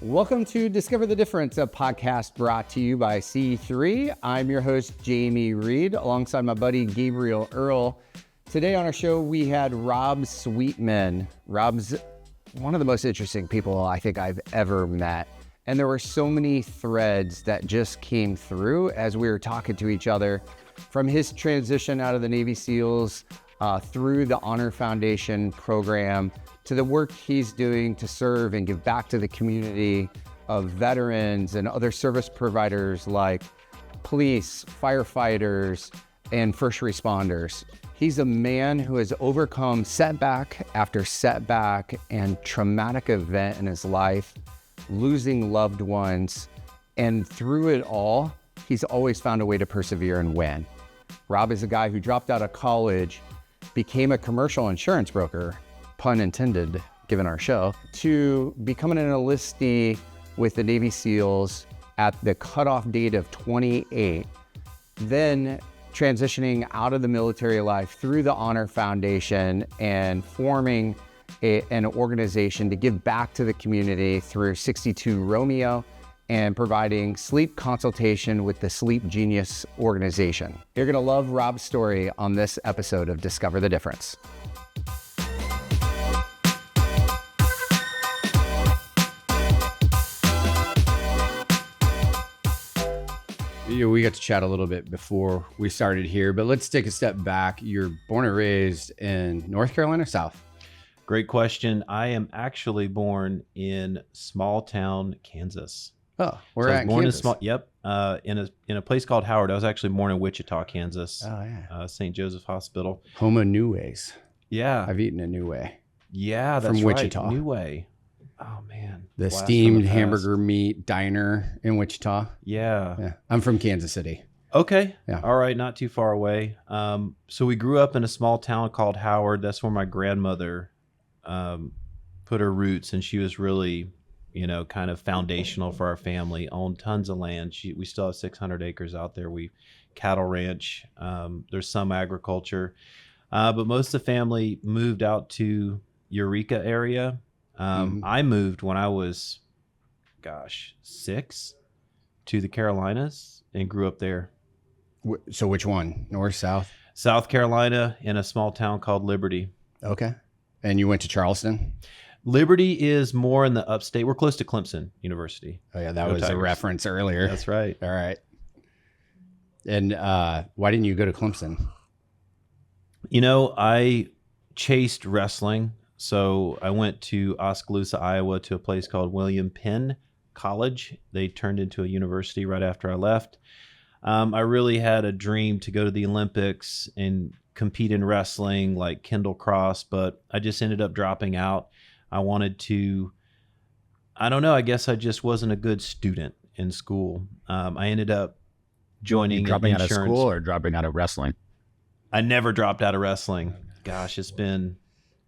Welcome to Discover the Difference, a podcast brought to you by C3. I'm your host, Jamie Reed, alongside my buddy, Gabriel Earl. Today on our show, we had Rob Sweetman. Rob's one of the most interesting people I think I've ever met. And there were so many threads that just came through as we were talking to each other, from his transition out of the Navy SEALs through the Honor Foundation program, to the work he's doing to serve and give back to the community of veterans and other service providers like police, firefighters, and first responders. He's a man who has overcome setback after setback and traumatic event in his life, losing loved ones, and through it all, he's always found a way to persevere and win. Rob is a guy who dropped out of college, became a commercial insurance broker, pun intended, given our show, to becoming an enlistee with the Navy SEALs at the cutoff date of 28, then transitioning out of the military life through the Honor Foundation and forming an organization to give back to the community through 62 Romeo and providing sleep consultation with the Sleep Genius organization. You're gonna love Rob's story on this episode of Discover the Difference. We got to chat a little bit before we started here, but let's take a step back. You're born and raised in North Carolina, South? Great question. I am actually born in small town Kansas. Oh, where so at born Kansas? In a place called Howard. I was actually born in Wichita, Kansas. Oh, yeah. St. Joseph Hospital. Home of New Ways. Yeah. I've eaten a New Way. Yeah, that's from Wichita. Right. New Way. Oh, man. The Blast steamed from the hamburger meat diner in Wichita. Yeah. I'm from Kansas City. Okay. Yeah. All right. Not too far away. So we grew up in a small town called Howard. That's where my grandmother put her roots, and she was really, kind of foundational for our family. Owned tons of land. We still have 600 acres out there. We cattle ranch. There's some agriculture, but most of the family moved out to Eureka area. I moved when I was, 6 to the Carolinas and grew up there. So which one? North, South? South Carolina, in a small town called Liberty. Okay. And you went to Charleston? Liberty is more in the upstate. We're close to Clemson University. Oh, yeah. That was Tigers. A reference earlier. That's right. All right. And why didn't you go to Clemson? I chased wrestling. So I went to Oskaloosa, Iowa, to a place called William Penn College. They turned into a university right after I left. I really had a dream to go to the Olympics and compete in wrestling like Kendall Cross, but I just ended up dropping out. I wanted to, I guess I just wasn't a good student in school. I ended up joining dropping insurance. Out of school or dropping out of wrestling? I never dropped out of wrestling. Gosh, it's been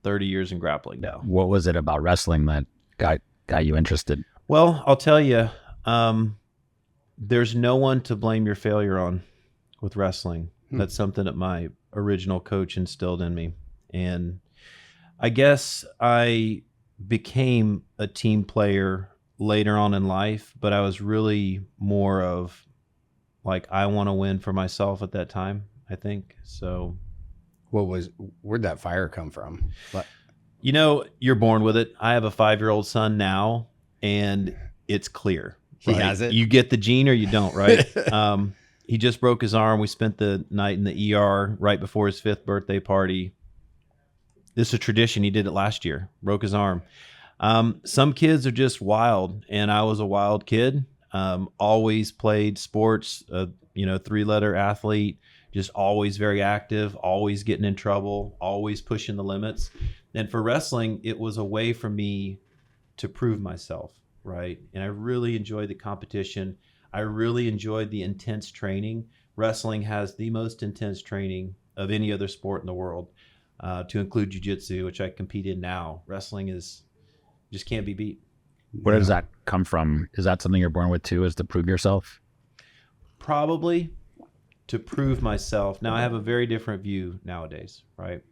30 years in grappling now. What was it about wrestling that got you interested? Well, I'll tell you, there's no one to blame your failure on with wrestling. That's something that my original coach instilled in me. And I guess I became a team player later on in life, but I was really more of like, I want to win for myself at that time, I think. So where'd that fire come from? What? You're born with it. I have a 5-year-old son now, and it's clear. He has it? You get the gene or you don't, right? He just broke his arm. We spent the night in the ER right before his 5th birthday party. This is a tradition. He did it last year, broke his arm. Some kids are just wild, and I was a wild kid. Always played sports, 3-letter athlete. Just always very active, always getting in trouble, always pushing the limits. And for wrestling, it was a way for me to prove myself, right? And I really enjoyed the competition. I really enjoyed the intense training. Wrestling has the most intense training of any other sport in the world, to include jiu-jitsu, which I compete in now. Wrestling just can't be beat. Where does that come from? Is that something you're born with too, is to prove yourself? Probably. To prove myself. Now I have a very different view nowadays, right?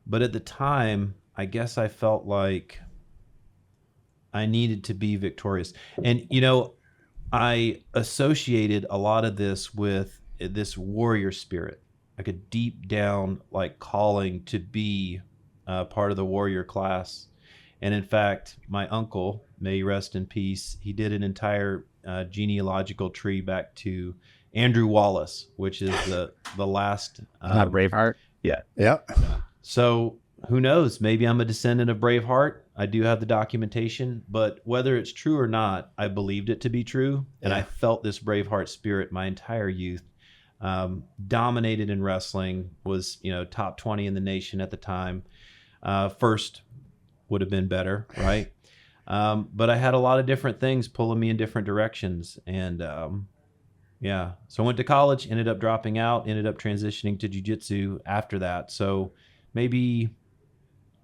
But at the time, I guess I felt like I needed to be victorious. And, I associated a lot of this with this warrior spirit, like a deep down, like calling to be part of the warrior class. And in fact, my uncle, may he rest in peace, he did an entire genealogical tree back to Andrew Wallace, which is the last. Not Braveheart. Yeah. Yep. So who knows? Maybe I'm a descendant of Braveheart. I do have the documentation, but whether it's true or not, I believed it to be true. And I felt this Braveheart spirit my entire youth. Dominated in wrestling, was, top 20 in the nation at the time. First would have been better, right? But I had a lot of different things pulling me in different directions. And so I went to college, ended up dropping out, ended up transitioning to jiu-jitsu after that. So maybe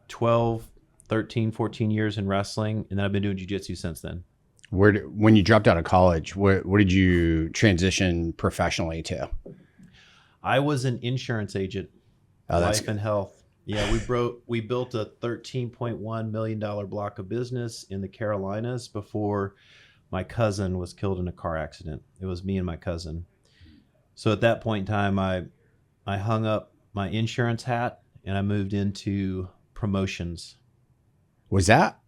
12, 13, 14 years in wrestling, and then I've been doing jiu-jitsu since then. When you dropped out of college, what did you transition professionally to? I was an insurance agent, life and health. Yeah, we built a $13.1 million block of business in the Carolinas before my cousin was killed in a car accident. It was me and my cousin. So at that point in time, I hung up my insurance hat and I moved into promotions. Was that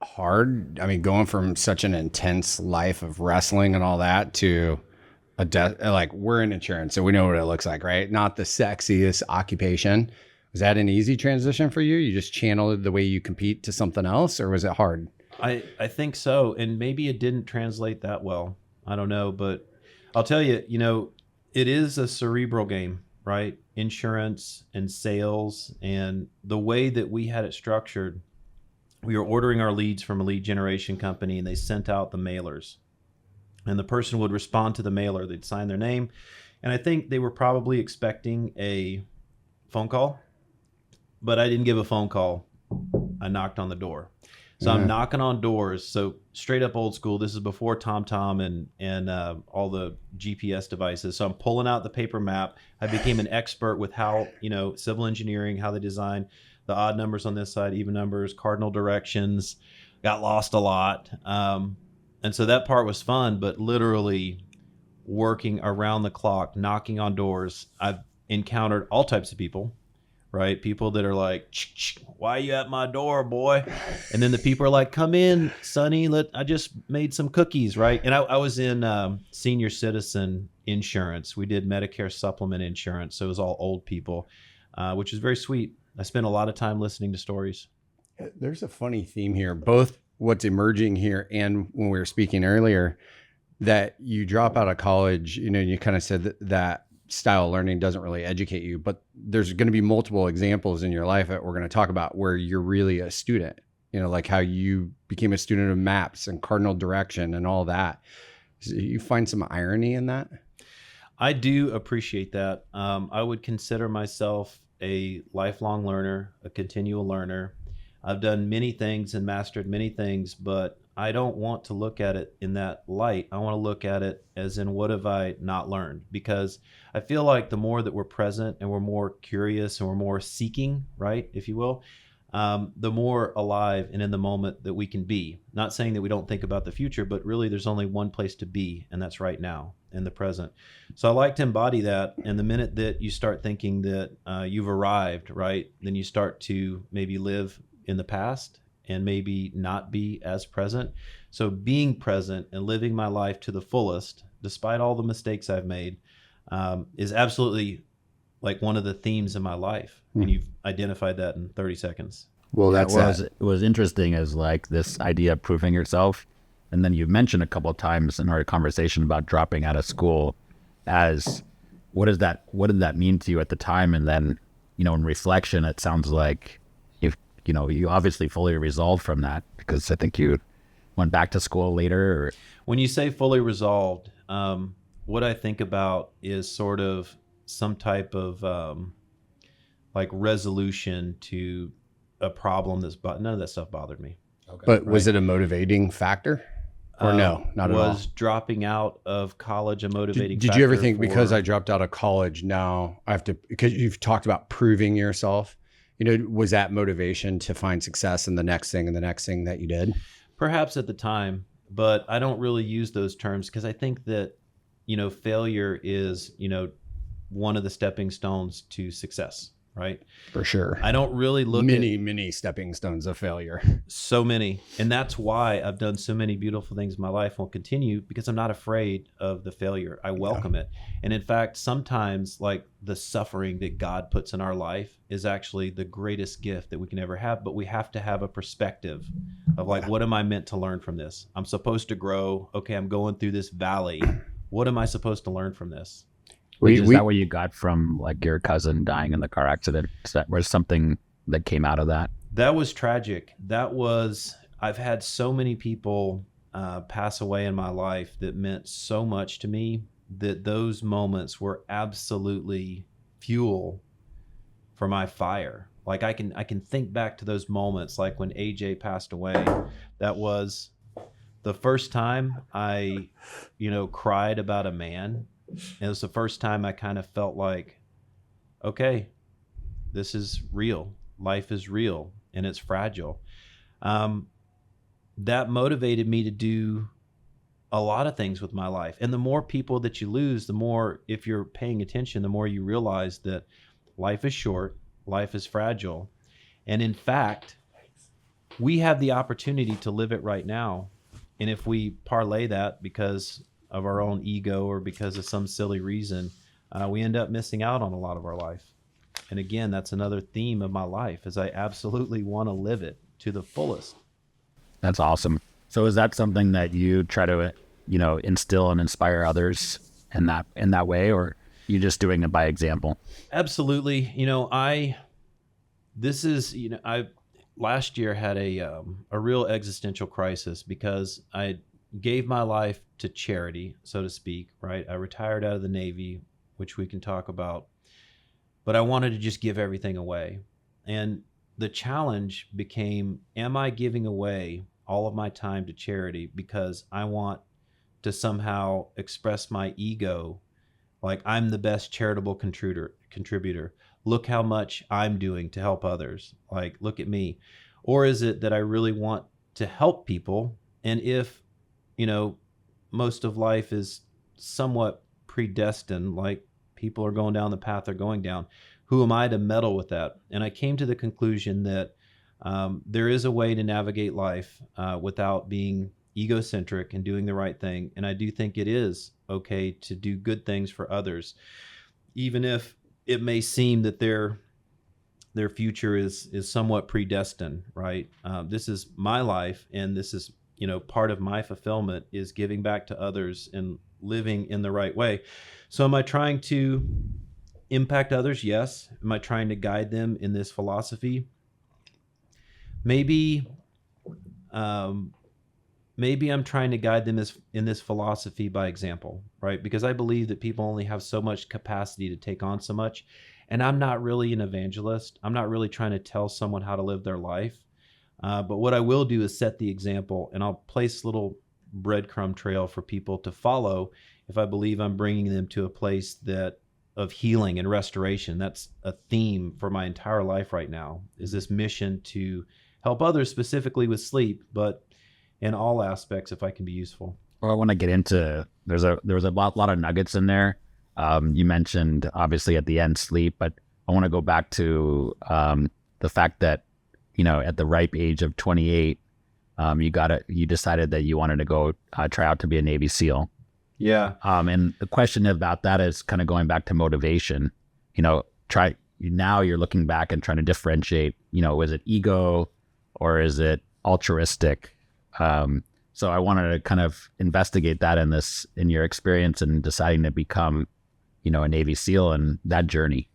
hard? I mean, going from such an intense life of wrestling and all that to like, we're in insurance, so we know what it looks like, right? Not the sexiest occupation. Was that an easy transition for you? You just channeled the way you compete to something else, or was it hard? I think so. And maybe it didn't translate that well. I don't know, but I'll tell you, it is a cerebral game, right? Insurance and sales, and the way that we had it structured, we were ordering our leads from a lead generation company, and they sent out the mailers, and the person would respond to the mailer. They'd sign their name. And I think they were probably expecting a phone call, but I didn't give a phone call. I knocked on the door. So I'm knocking on doors. So straight up old school. This is before TomTom and all the GPS devices. So I'm pulling out the paper map. I became an expert with how, civil engineering, how they design the odd numbers on this side, even numbers, cardinal directions. Got lost a lot. And so that part was fun, but literally working around the clock, knocking on doors. I've encountered all types of people, right? People that are like, why are you at my door, boy? And then the people are like, come in, Sonny. I just made some cookies, right? And I was in senior citizen insurance. We did Medicare supplement insurance. So it was all old people, which is very sweet. I spent a lot of time listening to stories. There's a funny theme here, both what's emerging here and when we were speaking earlier, that you drop out of college, you kind of said that style of learning doesn't really educate you, but there's going to be multiple examples in your life that we're going to talk about where you're really a student, like how you became a student of maps and cardinal direction and all that. So you find some irony in that? I do appreciate that. I would consider myself a lifelong learner, a continual learner. I've done many things and mastered many things, but I don't want to look at it in that light. I want to look at it as in, what have I not learned? Because I feel like the more that we're present and we're more curious and we're more seeking, right, if you will, the more alive and in the moment that we can be. Not saying that we don't think about the future, but really there's only one place to be, and that's right now in the present. So I like to embody that. And the minute that you start thinking that you've arrived, right, then you start to maybe live in the past and maybe not be as present. So being present and living my life to the fullest, despite all the mistakes I've made, is absolutely like one of the themes in my life. And you've identified that in 30 seconds. Well, It was interesting as like this idea of proving yourself. And then you mentioned a couple of times in our conversation about dropping out of school as what did that mean to you at the time? And then, in reflection, it sounds like you obviously fully resolved from that, because I think you went back to school later. Or... When you say fully resolved, what I think about is sort of some type of like resolution to a problem none of that stuff bothered me. Okay. But right? Was it a motivating factor? Or no, not at all? Was dropping out of college a motivating factor? Did you ever think, because I dropped out of college, now I have to, because you've talked about proving yourself, was that motivation to find success in the next thing and the next thing that you did? Perhaps at the time, but I don't really use those terms because I think that, failure is, one of the stepping stones to success, right? For sure. I don't really look many stepping stones of failure. so many. And that's why I've done so many beautiful things in my life and will continue, because I'm not afraid of the failure. I welcome it. And in fact, sometimes like the suffering that God puts in our life is actually the greatest gift that we can ever have. But we have to have a perspective of like, what am I meant to learn from this? I'm supposed to grow. Okay, I'm going through this valley. What am I supposed to learn from this? Is that what you got from like your cousin dying in the car accident? Was something that came out of that? That was tragic. I've had so many people pass away in my life that meant so much to me, that those moments were absolutely fuel for my fire. Like I can think back to those moments, like when AJ passed away. That was the first time I, cried about a man. It was the first time I kind of felt like, okay, this is real. Life is real and it's fragile. That motivated me to do a lot of things with my life. And the more people that you lose, the more, if you're paying attention, the more you realize that life is short, life is fragile. And in fact, we have the opportunity to live it right now. And if we parlay that because of our own ego or because of some silly reason, we end up missing out on a lot of our life. And again, that's another theme of my life, is I absolutely want to live it to the fullest. That's awesome. So is that something that you try to, instill and inspire others in that way, or you just doing it by example? Absolutely. I last year had a real existential crisis because I gave my life to charity, so to speak, right? I retired out of the Navy, which we can talk about, but I wanted to just give everything away. And the challenge became, am I giving away all of my time to charity because I want to somehow express my ego, like I'm the best charitable contributor. Look how much I'm doing to help others. Like, look at me. Or is it that I really want to help people? And if most of life is somewhat predestined, like people are going down the path they're going down, who am I to meddle with that? And I came to the conclusion that there is a way to navigate life without being egocentric and doing the right thing. And I do think it is okay to do good things for others, even if it may seem that their future is somewhat predestined, right? This is my life, and this is part of my fulfillment is giving back to others and living in the right way. So am I trying to impact others? Yes. Am I trying to guide them in this philosophy? Maybe I'm trying to guide them in this philosophy by example, right? Because I believe that people only have so much capacity to take on so much. And I'm not really an evangelist. I'm not really trying to tell someone how to live their life. But what I will do is set the example, and I'll place a little breadcrumb trail for people to follow if I believe I'm bringing them to a place of healing and restoration. That's a theme for my entire life right now, is this mission to help others specifically with sleep, but in all aspects if I can be useful. Well, I want to get into, there was a lot of nuggets in there. You mentioned obviously at the end sleep, but I want to go back to the fact that, at the ripe age of 28, you decided that you wanted to go try out to be a Navy SEAL. Yeah. And the question about that is kind of going back to motivation. Now you're looking back and trying to differentiate, is it ego or is it altruistic? So I wanted to kind of investigate that in your experience and deciding to become, a Navy SEAL and that journey.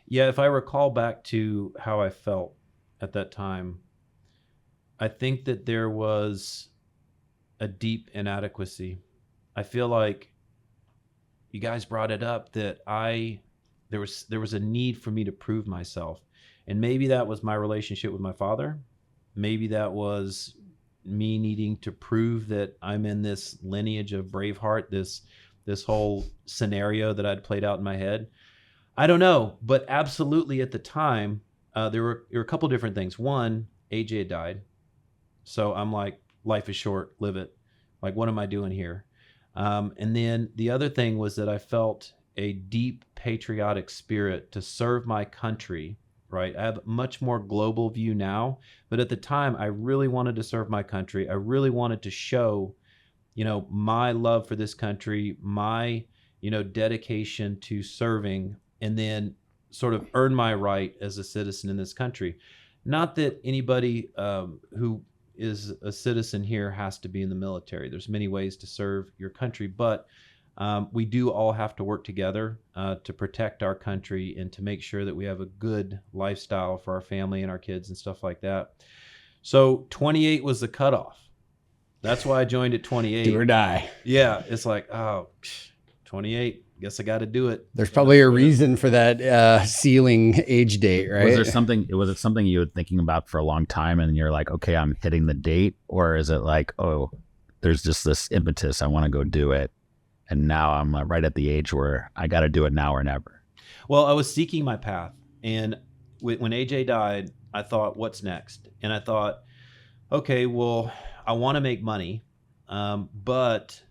Yeah. If I recall back to how I felt at that time, I think that there was a deep inadequacy. I feel like you guys brought it up that there was a need for me to prove myself. And maybe that was my relationship with my father. Maybe that was me needing to prove that I'm in this lineage of Braveheart, this whole scenario that I'd played out in my head. I don't know, but absolutely at the time, there were a couple different things. One, AJ had died. So I'm like, life is short, live it. Like, what am I doing here? And then the other thing was that I felt a deep patriotic spirit to serve my country, right? I have a much more global view now, but at the time I really wanted to serve my country. I really wanted to show, my love for this country, my, dedication to serving, and then sort of earn my right as a citizen in this country. Not that anybody who is a citizen here has to be in the military. There's many ways to serve your country, but we do all have to work together to protect our country and to make sure that we have a good lifestyle for our family and our kids and stuff like that. So 28 was the cutoff. That's why I joined at 28. Do or die. Yeah, it's like, 28. Guess I got to do it. There's probably a reason for that ceiling age date, right? Was it something you were thinking about for a long time and you're like, okay, I'm hitting the date? Or is it like, oh, there's just this impetus, I want to go do it, and now I'm right at the age where I got to do it now or never? Well, I was seeking my path. And when AJ died, I thought, what's next? And I thought, okay, well, I want to make money, but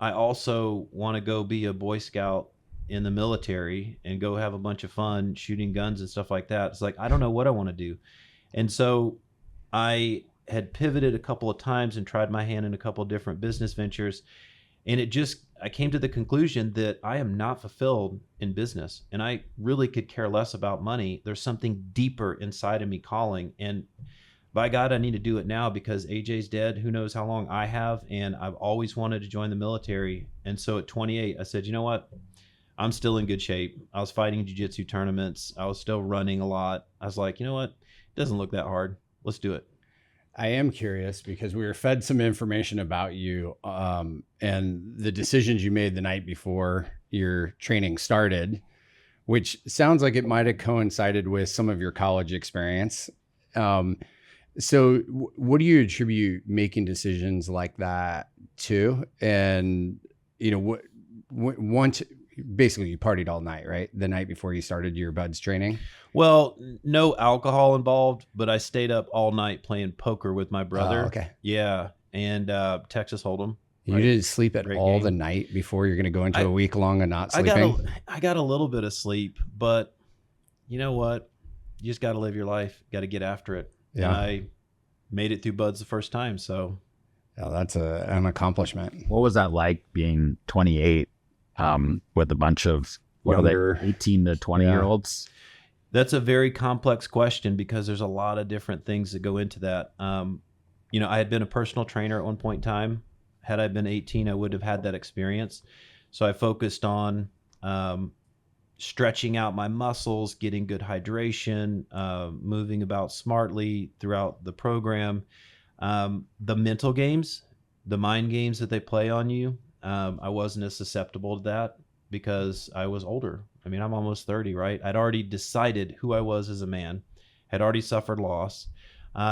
I also want to go be a Boy Scout in the military and go have a bunch of fun shooting guns and stuff like that. It's like, I don't know what I want to do. And so I had pivoted a couple of times and tried my hand in a couple of different business ventures. And I came to the conclusion that I am not fulfilled in business, and I really could care less about money. There's something deeper inside of me calling, and by God, I need to do it now because AJ's dead. Who knows how long I have, and I've always wanted to join the military. And so at 28, I said, you know what? I'm still in good shape. I was fighting jiu-jitsu tournaments. I was still running a lot. I was like, you know what? It doesn't look that hard. Let's do it. I am curious because we were fed some information about you and the decisions you made the night before your training started, which sounds like it might have coincided with some of your college experience. So what do you attribute making decisions like that to? And, once basically you partied all night, right? The night before you started your buds training? Well, no alcohol involved, but I stayed up all night playing poker with my brother. Oh, okay. Yeah. And Texas Hold'em. You right? didn't sleep at Great all game. the night before you're going to go into a week long of not sleeping? I got a little bit of sleep, but you know what? You just got to live your life. Got to get after it. Yeah. And I made it through buds the first time. So yeah, that's an accomplishment. What was that like being 28 with a bunch of Younger. 18 to 20 year olds? That's a very complex question because there's a lot of different things that go into that. I had been a personal trainer at one point in time. Had I been 18, I would have had that experience. So I focused on stretching out my muscles, getting good hydration, moving about smartly throughout the program. The mental games, the mind games that they play on you, I wasn't as susceptible to that because I was older. I mean, I'm almost 30, right? I'd already decided who I was as a man, had already suffered loss.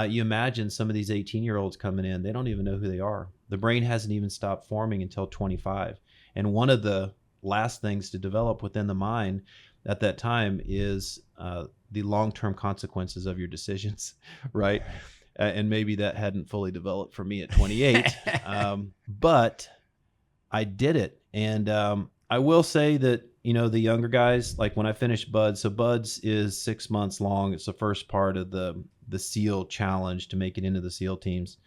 You imagine some of these 18-year-olds coming in, they don't even know who they are. The brain hasn't even stopped forming until 25. And one of the last things to develop within the mind at that time is the long-term consequences of your decisions, right? And maybe that hadn't fully developed for me at 28, but I did it. And I will say that, the younger guys, like when I finished Buds, so Buds is 6 months long. It's the first part of the SEAL challenge to make it into the SEAL teams.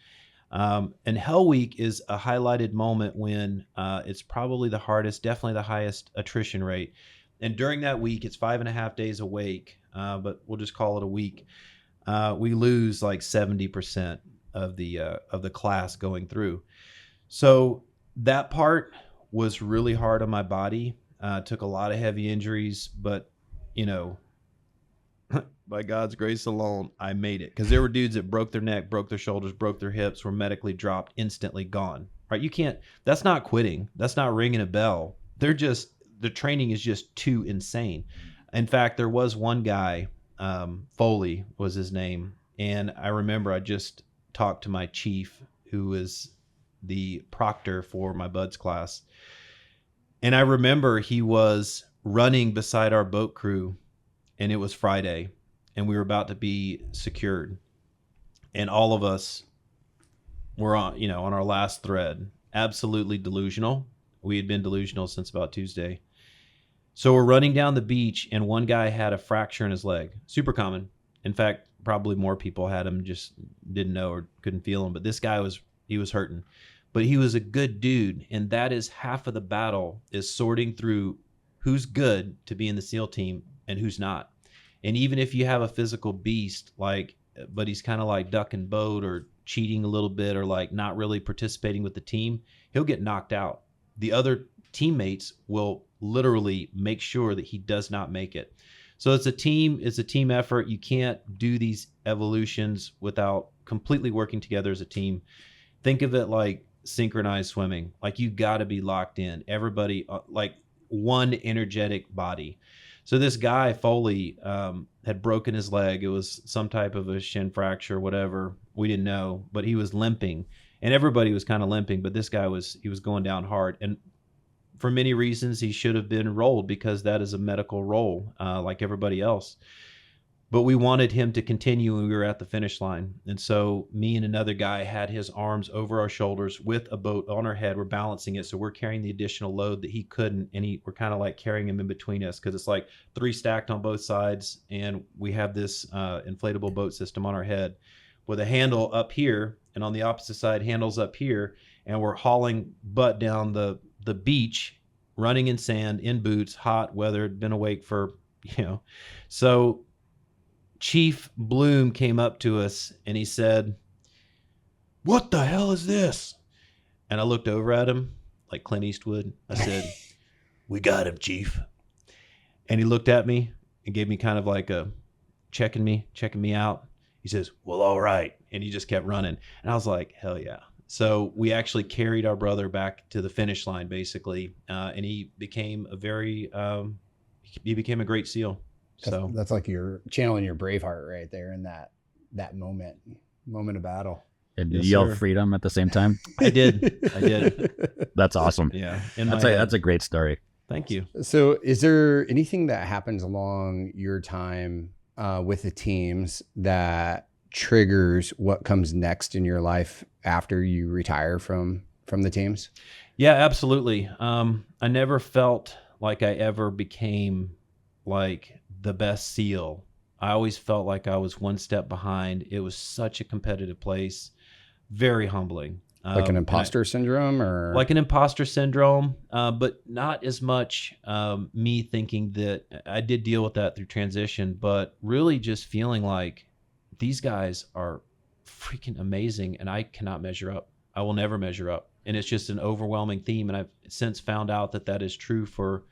And Hell Week is a highlighted moment when it's probably the hardest, definitely the highest attrition rate. And during that week, it's 5.5 days awake, but we'll just call it a week. We lose like 70% of the class going through. So that part was really hard on my body. Took a lot of heavy injuries, but by God's grace alone, I made it. Because there were dudes that broke their neck, broke their shoulders, broke their hips, were medically dropped, instantly gone. Right? You can't. That's not quitting. That's not ringing a bell. The training is just too insane. In fact, there was one guy, Foley was his name, and I remember I just talked to my chief, who is the proctor for my Buds class. And I remember he was running beside our boat crew, and it was Friday, and we were about to be secured. And all of us we're on our last thread. Absolutely delusional. We had been delusional since about Tuesday. So we're running down the beach, and one guy had a fracture in his leg. Super common. In fact, probably more people had him, just didn't know or couldn't feel him. But this guy was hurting. But he was a good dude, and that is half of the battle, is sorting through who's good to be in the SEAL team and who's not. And even if you have a physical beast, but he's kind of like duck and boat or cheating a little bit or like not really participating with the team, he'll get knocked out. The other teammates will literally make sure that he does not make it. So it's a team effort. You can't do these evolutions without completely working together as a team. Think of it like synchronized swimming. Like, you got to be locked in. Everybody, like one energetic body. So this guy, Foley, had broken his leg. It was some type of a shin fracture, whatever. We didn't know, but he was limping. And everybody was kind of limping, but this guy was going down hard. And for many reasons, he should have been rolled, because that is a medical roll, like everybody else. But we wanted him to continue when we were at the finish line. And so me and another guy had his arms over our shoulders with a boat on our head. We're balancing it. So we're carrying the additional load that he couldn't. And we're kind of like carrying him in between us, because it's like 3 stacked on both sides. And we have this inflatable boat system on our head with a handle up here. And on the opposite side, handles up here. And we're hauling butt down the beach, running in sand, in boots, hot, weathered, been awake for, So Chief Bloom came up to us and he said, "What the hell is this?" And I looked over at him like Clint Eastwood. I said, "We got him, Chief." And he looked at me and gave me kind of like a checking me out. He says, "Well, all right." And he just kept running. And I was like, hell yeah. So we actually carried our brother back to the finish line, basically. And he became a great SEAL. So that's like you're channeling your Braveheart right there in that moment of battle. And you Yes, yell sir. freedom at the same time. I did. That's awesome. Yeah. That's a great story. Thank you. So is there anything that happens along your time with the teams that triggers what comes next in your life after you retire from the teams? Yeah, absolutely. I never felt like I ever became like the best SEAL. I always felt like I was one step behind. It was such a competitive place. Very humbling. Like an imposter syndrome, or like an imposter syndrome, but not as much me thinking that I did deal with that through transition, but really just feeling like these guys are freaking amazing and I cannot measure up. I will never measure up. And it's just an overwhelming theme. And I've since found out that is true for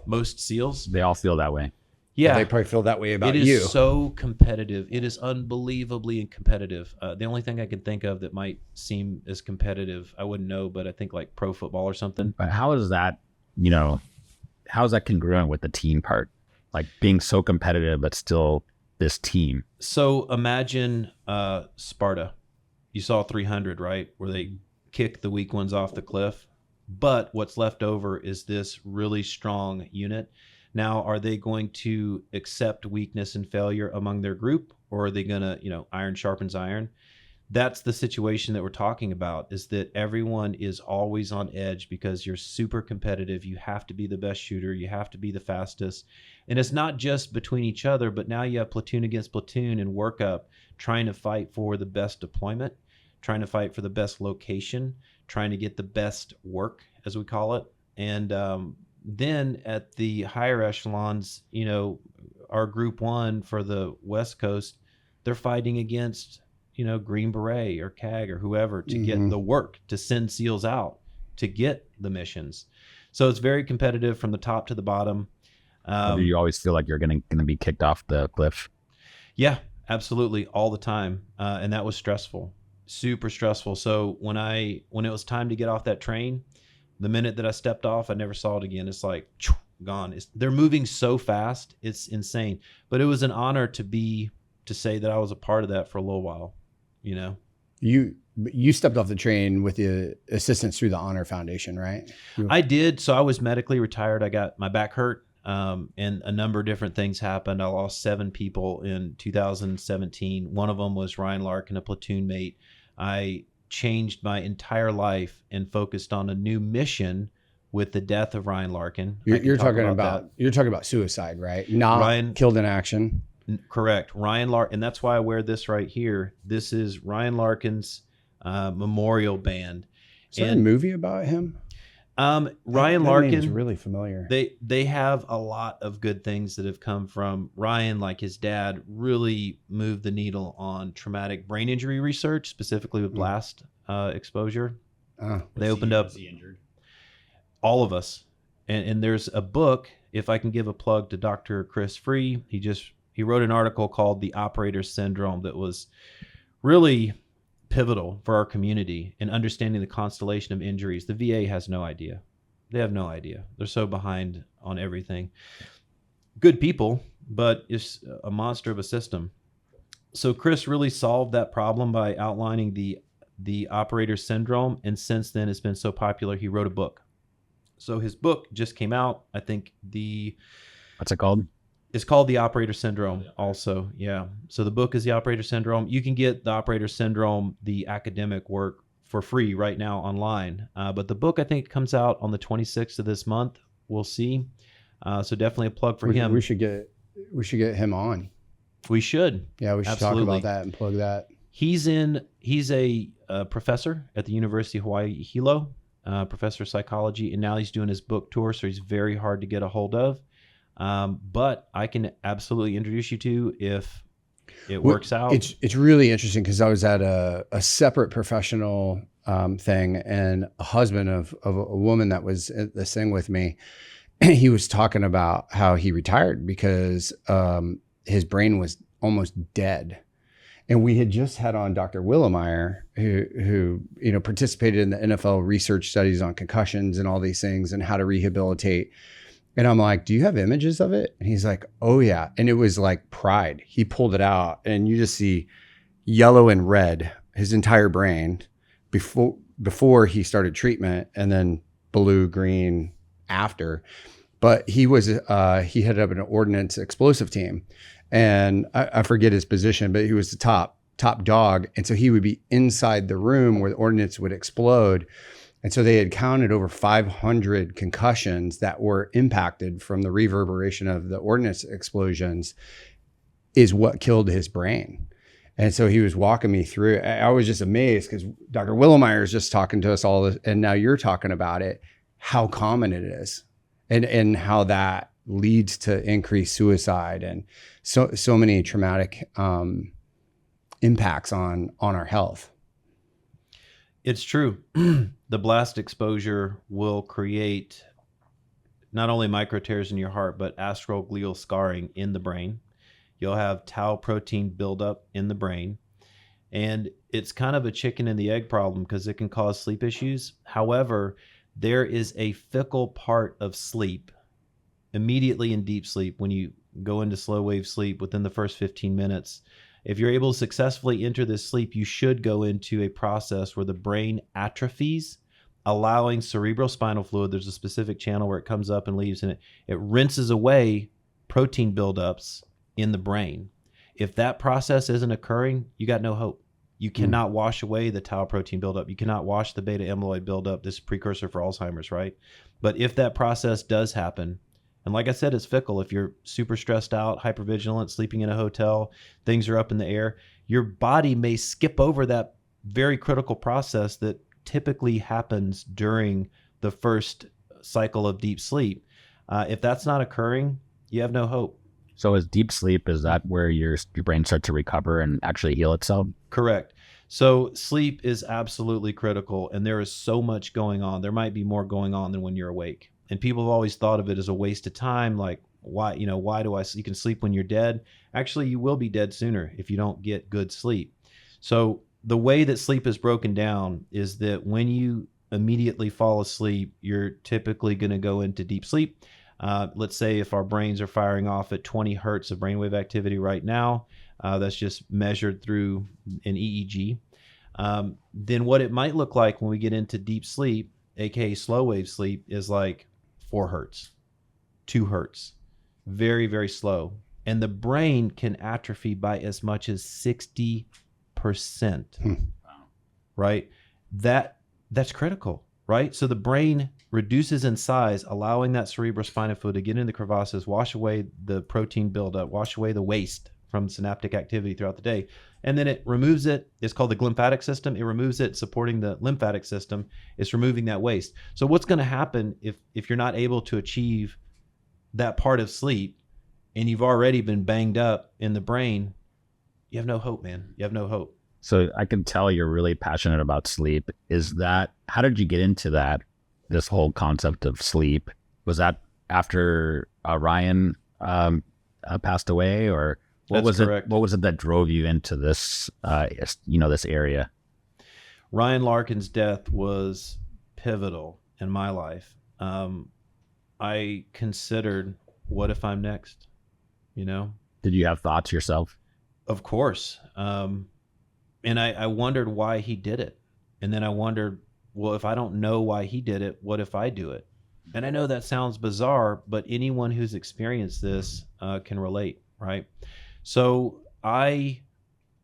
most SEALs. They all feel that way. Yeah. They probably feel that way about you. It you. is so competitive. It is unbelievably competitive. The only thing I can think of that might seem as competitive, I wouldn't know, but I think like pro football or something. But how is that, how is that congruent with the team part? Like being so competitive, but still this team. So imagine Sparta. You saw 300, right? Where they kick the weak ones off the cliff. But what's left over is this really strong unit. Now, are they going to accept weakness and failure among their group, or are they going to, iron sharpens iron? That's the situation that we're talking about, is that everyone is always on edge because you're super competitive. You have to be the best shooter. You have to be the fastest. And it's not just between each other, but now you have platoon against platoon and workup trying to fight for the best deployment, trying to fight for the best location, trying to get the best work, as we call it. And then at the higher echelons, our group 1 for the West Coast, they're fighting against, Green Beret or CAG or whoever to get the work, to send SEALs out to get the missions. So it's very competitive from the top to the bottom. Do you always feel like you're going to be kicked off the cliff? Yeah, absolutely. All the time. And that was stressful, super stressful. So when it was time to get off that train, the minute that I stepped off, I never saw it again. It's like gone. They're moving so fast. It's insane. But it was an honor to say that I was a part of that for a little while, You stepped off the train with the assistance through the Honor Foundation, right? I did. So I was medically retired. I got my back hurt, and a number of different things happened. I lost 7 people in 2017. One of them was Ryan Larkin, a platoon mate. I changed my entire life and focused on a new mission with the death of Ryan Larkin. You're talking about suicide, right? Not Ryan killed in action. Correct. Ryan Larkin, and that's why I wear this right here. This is Ryan Larkin's memorial band. Is there a movie about him? Ryan that Larkin name is really familiar. They have a lot of good things that have come from Ryan. Like his dad really moved the needle on traumatic brain injury research, specifically with blast exposure. They opened up. Was he injured? All of us. And there's a book, if I can give a plug to Dr. Chris Free, he wrote an article called The Operator Syndrome that was really pivotal for our community in understanding the constellation of injuries. The VA has no idea. They have no idea. They're so behind on everything. Good people, but it's a monster of a system. So Chris really solved that problem by outlining the operator syndrome, and since then it's been so popular, he wrote a book. So his book just came out. I think what's it called? It's called The Operator Syndrome also. Yeah. So the book is The Operator Syndrome. You can get The Operator Syndrome, the academic work, for free right now online. But the book, I think, comes out on the 26th of this month. We'll see. So definitely a plug for him. We should get him on. We should. Yeah, we should Absolutely. talk about that and plug that. He's a professor at the University of Hawaii Hilo, professor of psychology, and now he's doing his book tour, so he's very hard to get a hold of. But I can absolutely introduce you to if it works out. It's really interesting because I was at a separate professional thing, and a husband of a woman that was at this thing with me, he was talking about how he retired because his brain was almost dead. And we had just had on Dr. Willemeyer, who participated in the NFL research studies on concussions and all these things and how to rehabilitate. And I'm like, do you have images of it? And he's like, oh yeah. And it was like pride. He pulled it out and you just see yellow and red, his entire brain before he started treatment, and then blue, green after. But he headed up an ordnance explosive team. And I forget his position, but he was the top dog. And so he would be inside the room where the ordnance would explode. And so they had counted over 500 concussions that were impacted from the reverberation of the ordnance explosions is what killed his brain. And so he was walking me through. I was just amazed because Dr. Willemeyer is just talking to us all this, and now you're talking about it, how common it is and how that leads to increased suicide and so many traumatic impacts on our health. It's true. The blast exposure will create not only micro tears in your heart, but astroglial scarring in the brain. You'll have tau protein buildup in the brain. And it's kind of a chicken and the egg problem because it can cause sleep issues. However, there is a fickle part of sleep immediately in deep sleep when you go into slow wave sleep within the first 15 minutes. If you're able to successfully enter this sleep, you should go into a process where the brain atrophies, allowing cerebrospinal fluid. There's a specific channel where it comes up and leaves, and it rinses away protein buildups in the brain. If that process isn't occurring, you got no hope. You cannot wash away the tau protein buildup. You cannot wash the beta amyloid buildup, this precursor for Alzheimer's, right? But if that process does happen, and like I said, it's fickle. If you're super stressed out, hypervigilant, sleeping in a hotel, things are up in the air, your body may skip over that very critical process that typically happens during the first cycle of deep sleep. If that's not occurring, you have no hope. So is deep sleep, is that where your brain starts to recover and actually heal itself? Correct. So sleep is absolutely critical, and there is so much going on. There might be more going on than when you're awake. And people have always thought of it as a waste of time. Like, why you can sleep when you're dead. Actually, you will be dead sooner if you don't get good sleep. So the way that sleep is broken down is that when you immediately fall asleep, you're typically going to go into deep sleep. Let's say if our brains are firing off at 20 hertz of brainwave activity right now, that's just measured through an EEG. Then what it might look like when we get into deep sleep, aka slow wave sleep, is like 4 hertz, 2 hertz, very, very slow. And the brain can atrophy by as much as 60%. right? That's critical, right? So the brain reduces in size, allowing that cerebrospinal fluid to get into the crevasses, wash away the protein buildup, wash away the waste from synaptic activity throughout the day. And then it removes it. It's called the glymphatic system. It removes it, supporting the lymphatic system. It's removing that waste. So what's going to happen if you're not able to achieve that part of sleep and you've already been banged up in the brain? You have no hope, man. You have no hope. So I can tell you're really passionate about sleep. How did you get into this whole concept of sleep? Was that after Ryan passed away, or what That's was correct. What was it that drove you into this, this area? Ryan Larkin's death was pivotal in my life. I considered, what if I'm next? Did you have thoughts yourself? Of course. And I wondered why he did it. And then I wondered, well, if I don't know why he did it, what if I do it? And I know that sounds bizarre, but anyone who's experienced this can relate, right? So I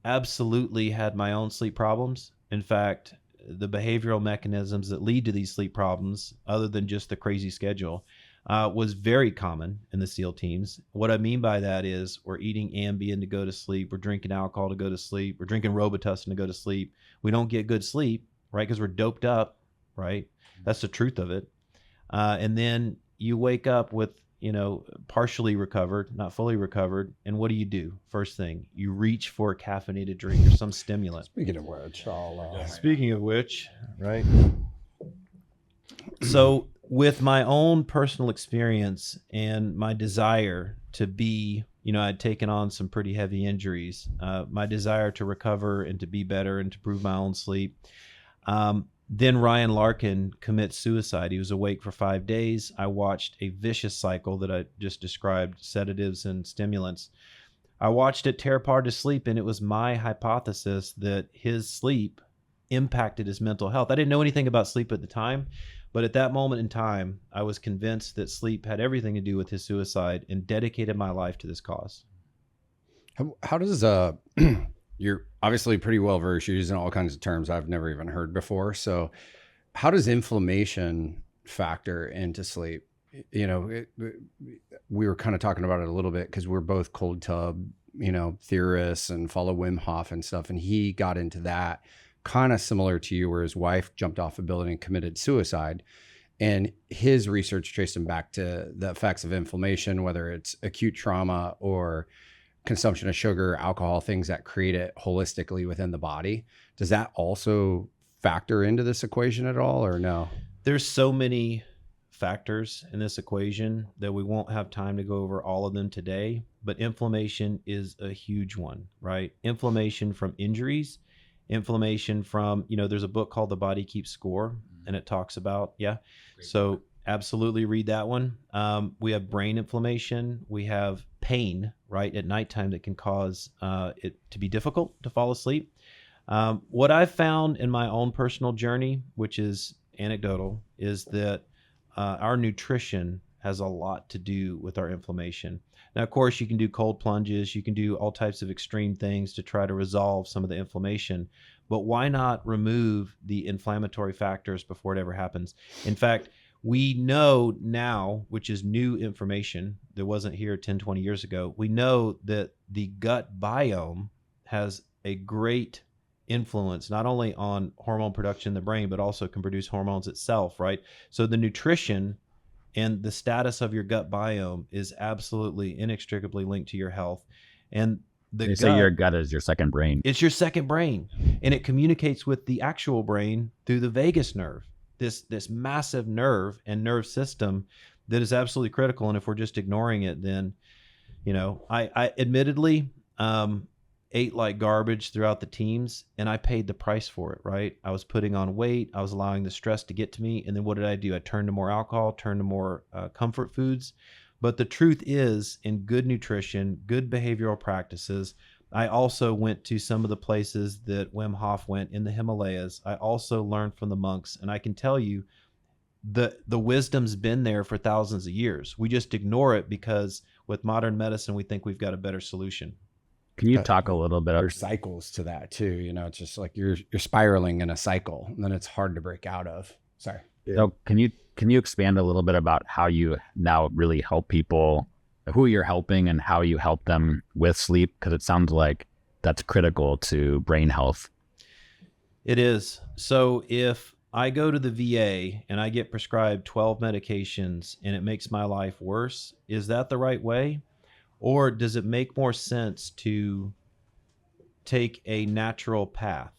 absolutely had my own sleep problems. In fact, the behavioral mechanisms that lead to these sleep problems, other than just the crazy schedule, was very common in the SEAL teams. What I mean by that is we're eating Ambien to go to sleep. We're drinking alcohol to go to sleep. We're drinking Robitussin to go to sleep. We don't get good sleep, right? Because we're doped up, right? That's the truth of it. And then you wake up with, partially recovered, not fully recovered. And what do? First thing, you reach for a caffeinated drink or some stimulant. Speaking of which, right? So with my own personal experience and my desire to be, I'd taken on some pretty heavy injuries, my desire to recover and to be better and to improve my own sleep. Then Ryan Larkin commits suicide. He was awake for 5 days. I watched a vicious cycle that I just described, sedatives and stimulants. I watched it tear apart his sleep, and it was my hypothesis that his sleep impacted his mental health. I didn't know anything about sleep at the time, but at that moment in time, I was convinced that sleep had everything to do with his suicide and dedicated my life to this cause. How does you're obviously pretty well versed, you're using all kinds of terms I've never even heard before. So how does inflammation factor into sleep? We were kind of talking about it a little bit because we're both cold tub, theorists and follow Wim Hof and stuff. And he got into that kind of similar to you, where his wife jumped off a building and committed suicide. And his research traced him back to the effects of inflammation, whether it's acute trauma or consumption of sugar, alcohol, things that create it holistically within the body. Does that also factor into this equation at all, or no? There's so many factors in this equation that we won't have time to go over all of them today, but inflammation is a huge one, right? Inflammation from injuries, inflammation from, there's a book called The Body Keeps Score, and it talks about, so absolutely read that one. We have brain inflammation. We have pain, right, at nighttime that can cause it to be difficult to fall asleep. What I've found in my own personal journey, which is anecdotal, is that our nutrition has a lot to do with our inflammation. Now, of course, you can do cold plunges. You can do all types of extreme things to try to resolve some of the inflammation. But why not remove the inflammatory factors before it ever happens? In fact, we know now, which is new information that wasn't here 10, 20 years ago, we know that the gut biome has a great influence not only on hormone production in the brain, but also can produce hormones itself, right? So the nutrition and the status of your gut biome is absolutely inextricably linked to your health. And They say your gut is your second brain. It's your second brain, and it communicates with the actual brain through the vagus nerve, this massive nerve and nerve system that is absolutely critical. And if we're just ignoring it, then, I admittedly ate like garbage throughout the teams, and I paid the price for it, right? I was putting on weight. I was allowing the stress to get to me. And then what did I do? I turned to more alcohol, turned to more comfort foods. But the truth is, in good nutrition, good behavioral practices, I also went to some of the places that Wim Hof went in the Himalayas. I also learned from the monks, and I can tell you the wisdom's been there for thousands of years. We just ignore it because with modern medicine, we think we've got a better solution. Can you talk a little bit? There's cycles to that too. It's just like you're spiraling in a cycle, and then it's hard to break out of. Sorry. So can you expand a little bit about how you now really help people, who you're helping, and how you help them with sleep? Because it sounds like that's critical to brain health. It is. So if I go to the VA and I get prescribed 12 medications and it makes my life worse, is that the right way? Or does it make more sense to take a natural path?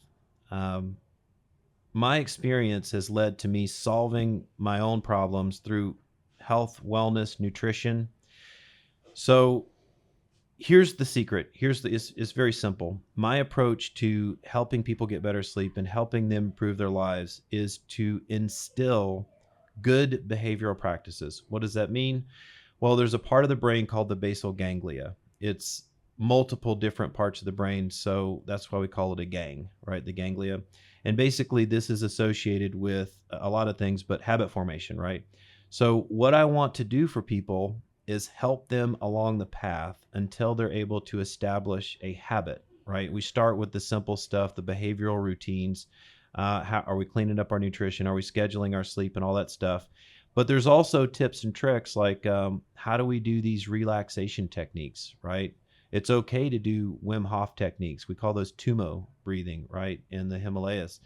My experience has led to me solving my own problems through health, wellness, nutrition. So here's the secret. It's very simple. My approach to helping people get better sleep and helping them improve their lives is to instill good behavioral practices. What does that mean? Well, there's a part of the brain called the basal ganglia. It's multiple different parts of the brain, so that's why we call it a gang, right? The ganglia. And basically this is associated with a lot of things, but habit formation, right? So what I want to do for people is help them along the path until they're able to establish a habit, right? We start with the simple stuff, the behavioral routines. How are we cleaning up our nutrition? Are we scheduling our sleep and all that stuff? But there's also tips and tricks like how do we do these relaxation techniques, right? It's okay to do Wim Hof techniques. We call those Tumo breathing, right, in the Himalayas.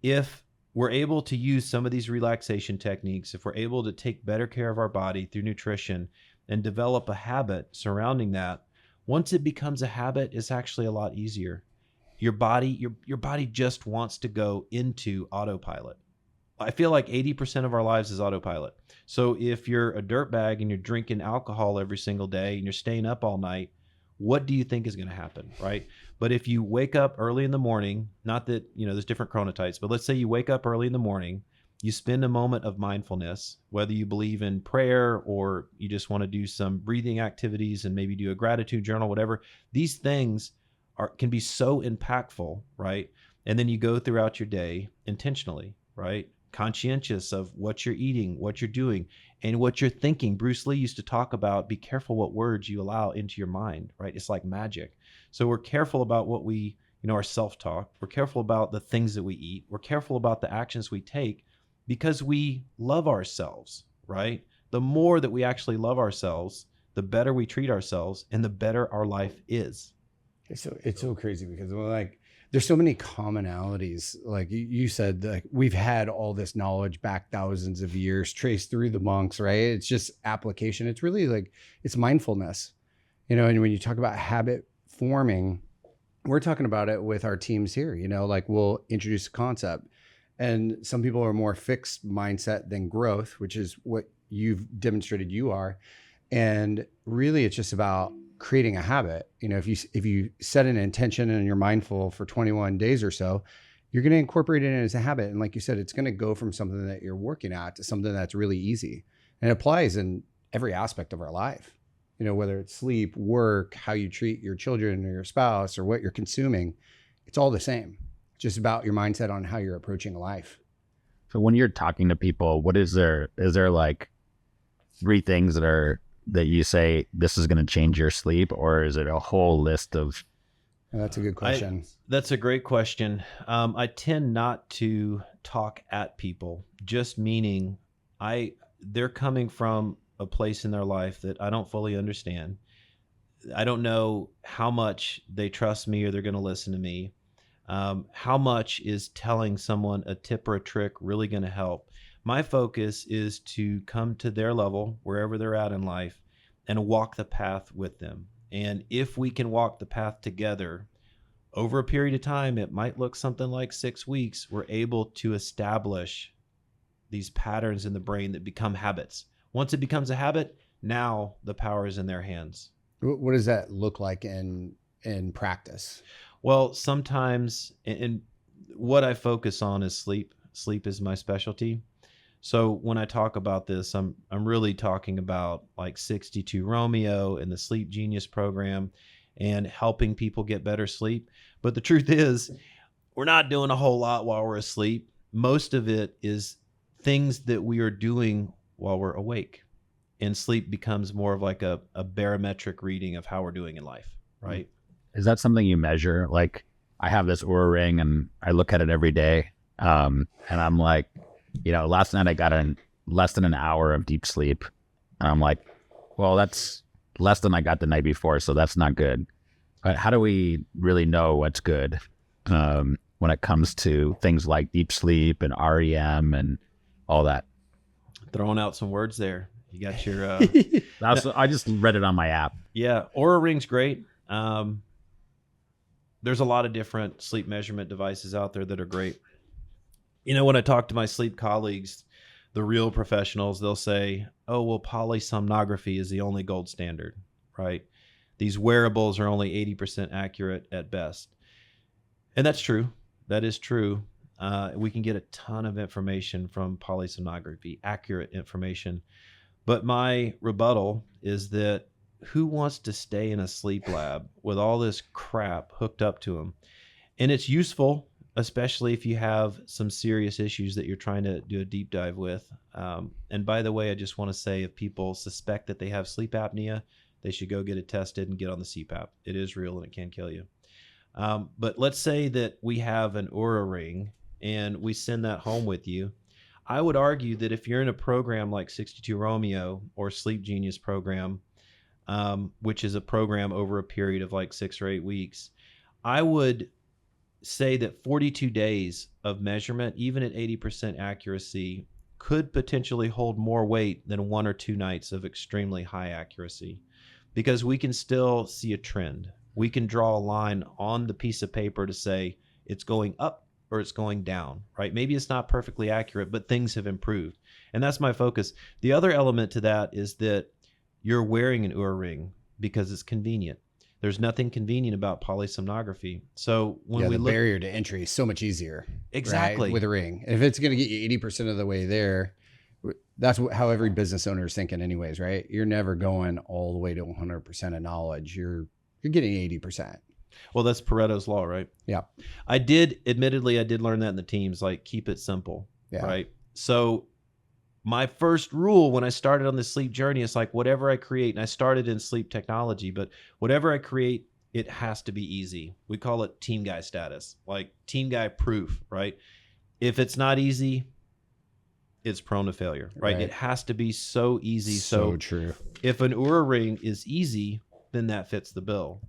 If we're able to use some of these relaxation techniques, if we're able to take better care of our body through nutrition and develop a habit surrounding that, once it becomes a habit, it's actually a lot easier. Your body just wants to go into autopilot. I feel like 80% of our lives is autopilot. So if you're a dirtbag and you're drinking alcohol every single day and you're staying up all night, what do you think is going to happen, right? But if you wake up early in the morning, not that, there's different chronotypes, but let's say you wake up early in the morning, you spend a moment of mindfulness, whether you believe in prayer or you just want to do some breathing activities and maybe do a gratitude journal, whatever. These things can be so impactful, right? And then you go throughout your day intentionally, right? Conscientious of what you're eating, what you're doing, and what you're thinking. Bruce Lee used to talk about, be careful what words you allow into your mind, right? It's like magic. So we're careful about what we, our self-talk. We're careful about the things that we eat. We're careful about the actions we take because we love ourselves, right? The more that we actually love ourselves, the better we treat ourselves and the better our life is. It's so crazy because there's so many commonalities. Like you said, like we've had all this knowledge back thousands of years traced through the monks, right? It's just application. It's really it's mindfulness, and when you talk about habit forming, we're talking about it with our teams here, we'll introduce a concept and some people are more fixed mindset than growth, which is what you've demonstrated you are. And really it's just about creating a habit. If you set an intention and you're mindful for 21 days or so, you're going to incorporate it in as a habit. And like you said, it's going to go from something that you're working at to something that's really easy. And it applies in every aspect of our life, whether it's sleep, work, how you treat your children or your spouse or what you're consuming, it's all the same. It's just about your mindset on how you're approaching life. So when you're talking to people, is there like 3 things that you say this is going to change your sleep, or is it a whole list of? That's a good question. That's a great question. I tend not to talk at people, just meaning they're coming from a place in their life that I don't fully understand. I don't know how much they trust me or they're going to listen to me. How much is telling someone a tip or a trick really going to help? My focus is to come to their level, wherever they're at in life, and walk the path with them. And if we can walk the path together over a period of time, it might look something like 6 weeks, we're able to establish these patterns in the brain that become habits. Once it becomes a habit, now the power is in their hands. What does that look like in practice? Well, sometimes, and what I focus on is sleep. Sleep is my specialty. So when I talk about this, I'm really talking about like 62 Romeo and the Sleep Genius program and helping people get better sleep. But the truth is, we're not doing a whole lot while we're asleep. Most of it is things that we are doing while we're awake. And sleep becomes more of like a barometric reading of how we're doing in life, right? is that something you measure? Like, I have this Oura ring and I look at it every day. And I'm like, last night I got less than an hour of deep sleep. And I'm like, well, that's less than I got the night before, so that's not good. But how do we really know what's good when it comes to things like deep sleep and REM and all that? Throwing out some words there. You got your... I just read it on my app. Yeah, Oura Ring's great. There's a lot of different sleep measurement devices out there that are great. When I talk to my sleep colleagues, the real professionals, they'll say, oh, well, polysomnography is the only gold standard, right? These wearables are only 80% accurate at best. And that's true. That is true. We can get a ton of information from polysomnography, accurate information. But my rebuttal is that who wants to stay in a sleep lab with all this crap hooked up to them? And it's useful, especially if you have some serious issues that you're trying to do a deep dive with. And by the way, I just want to say, if people suspect that they have sleep apnea, they should go get it tested and get on the CPAP. It is real and it can kill you. But let's say that we have an Oura Ring and we send that home with you. I would argue that if you're in a program like 62 Romeo or Sleep Genius program, which is a program over a period of like 6 or 8 weeks, I would say that 42 days of measurement, even at 80% accuracy, could potentially hold more weight than 1 or 2 nights of extremely high accuracy, because we can still see a trend. We can draw a line on the piece of paper to say it's going up or it's going down, right? Maybe it's not perfectly accurate, but things have improved. And that's my focus. The other element to that is that you're wearing an Oura Ring because it's convenient. There's nothing convenient about polysomnography. So when we the look, barrier to entry is so much easier. Exactly. Right, with a ring. And if it's going to get you 80% of the way there, that's how every business owner is thinking anyways, right? You're never going all the way to 100% of knowledge. You're getting 80%. Well, that's Pareto's law, right? Yeah. Admittedly, I did learn that in the teams, like keep it simple, right? So my first rule when I started on this sleep journey is like, whatever I create, and I started in sleep technology, but whatever I create, it has to be easy. We call it team guy status, like team guy proof, right? If it's not easy, it's prone to failure, right? It has to be so easy. So true. If an Oura Ring is easy, then that fits the bill.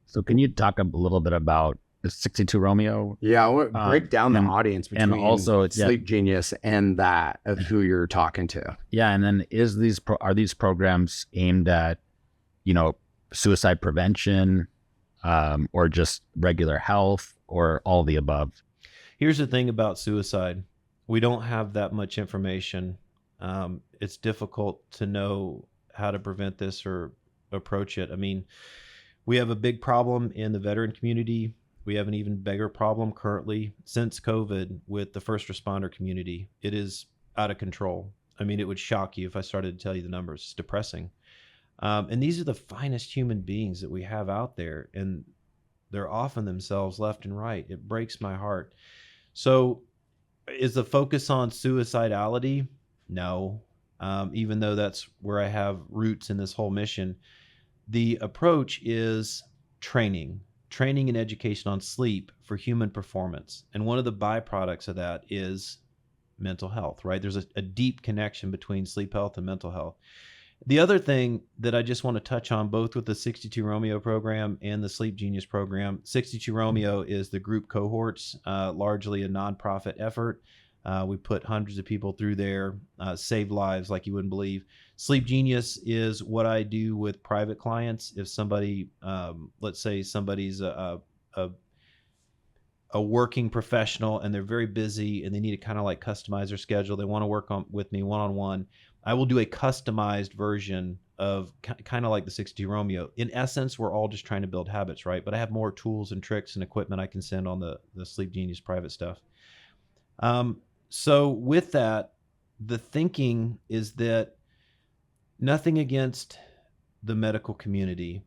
So can you talk a little bit about the 62 Romeo? Yeah, I want to break down the audience between and also Sleep Genius and that of who you're talking to. Yeah, and then are these programs aimed at, suicide prevention, or just regular health, or all the above? Here's the thing about suicide. We don't have that much information. It's difficult to know how to prevent this or approach it. I mean, we have a big problem in the veteran community. We have an even bigger problem currently since COVID with the first responder community. It is out of control. I mean, it would shock you if I started to tell you the numbers. It's depressing. And these are the finest human beings that we have out there, and they're offing themselves left and right. It breaks my heart. So is the focus on suicidality? No. Even though that's where I have roots in this whole mission. The approach is training and education on sleep for human performance. And one of the byproducts of that is mental health, right? There's a deep connection between sleep health and mental health. The other thing that I just want to touch on, both with the 62 Romeo program and the Sleep Genius program, 62 Romeo is the group cohorts, largely a nonprofit effort. We put hundreds of people through there, save lives like you wouldn't believe. Sleep Genius is what I do with private clients. If somebody, let's say somebody's a working professional and they're very busy and they need to kind of like customize their schedule, they want to work with me one-on-one, I will do a customized version of kind of like the 62 Romeo. In essence, we're all just trying to build habits, right? But I have more tools and tricks and equipment I can send on the Sleep Genius private stuff. So with that, the thinking is that nothing against the medical community,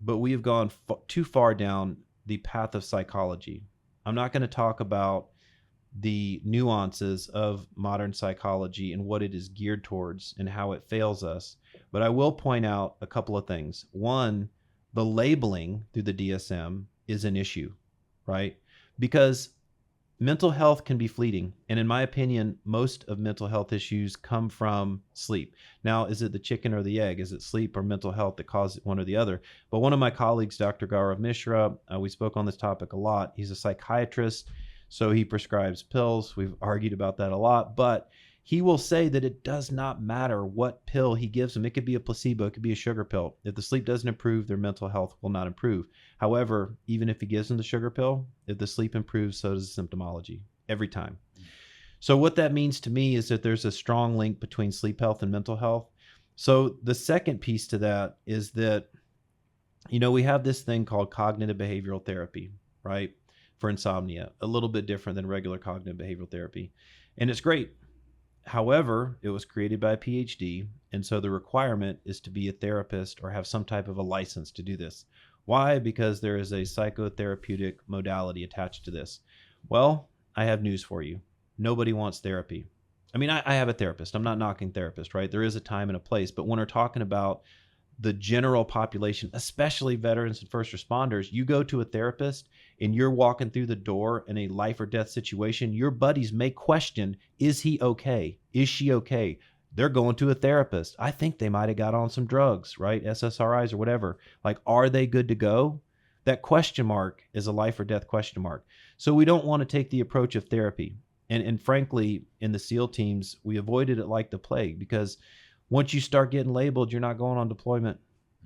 but we have gone too far down the path of psychology. I'm not going to talk about the nuances of modern psychology and what it is geared towards and how it fails us, but I will point out a couple of things. One, the labeling through the DSM is an issue, right? Because mental health can be fleeting. And in my opinion, most of mental health issues come from sleep. Now, is it the chicken or the egg? Is it sleep or mental health that cause one or the other? But one of my colleagues, Dr. Gaurav Mishra, we spoke on this topic a lot. He's a psychiatrist, so he prescribes pills. We've argued about that a lot, but he will say that it does not matter what pill he gives them. It could be a placebo, it could be a sugar pill. If the sleep doesn't improve, their mental health will not improve. However, even if he gives them the sugar pill, if the sleep improves, so does the symptomology every time. So what that means to me is that there's a strong link between sleep health and mental health. So the second piece to that is that, we have this thing called cognitive behavioral therapy, right? For insomnia, a little bit different than regular cognitive behavioral therapy. And it's great. However, it was created by a PhD, and so the requirement is to be a therapist or have some type of a license to do this. Why? Because there is a psychotherapeutic modality attached to this. Well, I have news for you. Nobody wants therapy. I mean, I have a therapist. I'm not knocking therapists, right? There is a time and a place, but when we're talking about the general population, especially veterans and first responders, you go to a therapist and you're walking through the door in a life or death situation, your buddies may question, is he okay? Is she okay? They're going to a therapist. I think they might have got on some drugs, right? SSRIs or whatever. Like, are they good to go? That question mark is a life or death question mark. So we don't want to take the approach of therapy. And frankly, in the SEAL teams, we avoided it like the plague, because once you start getting labeled, you're not going on deployment.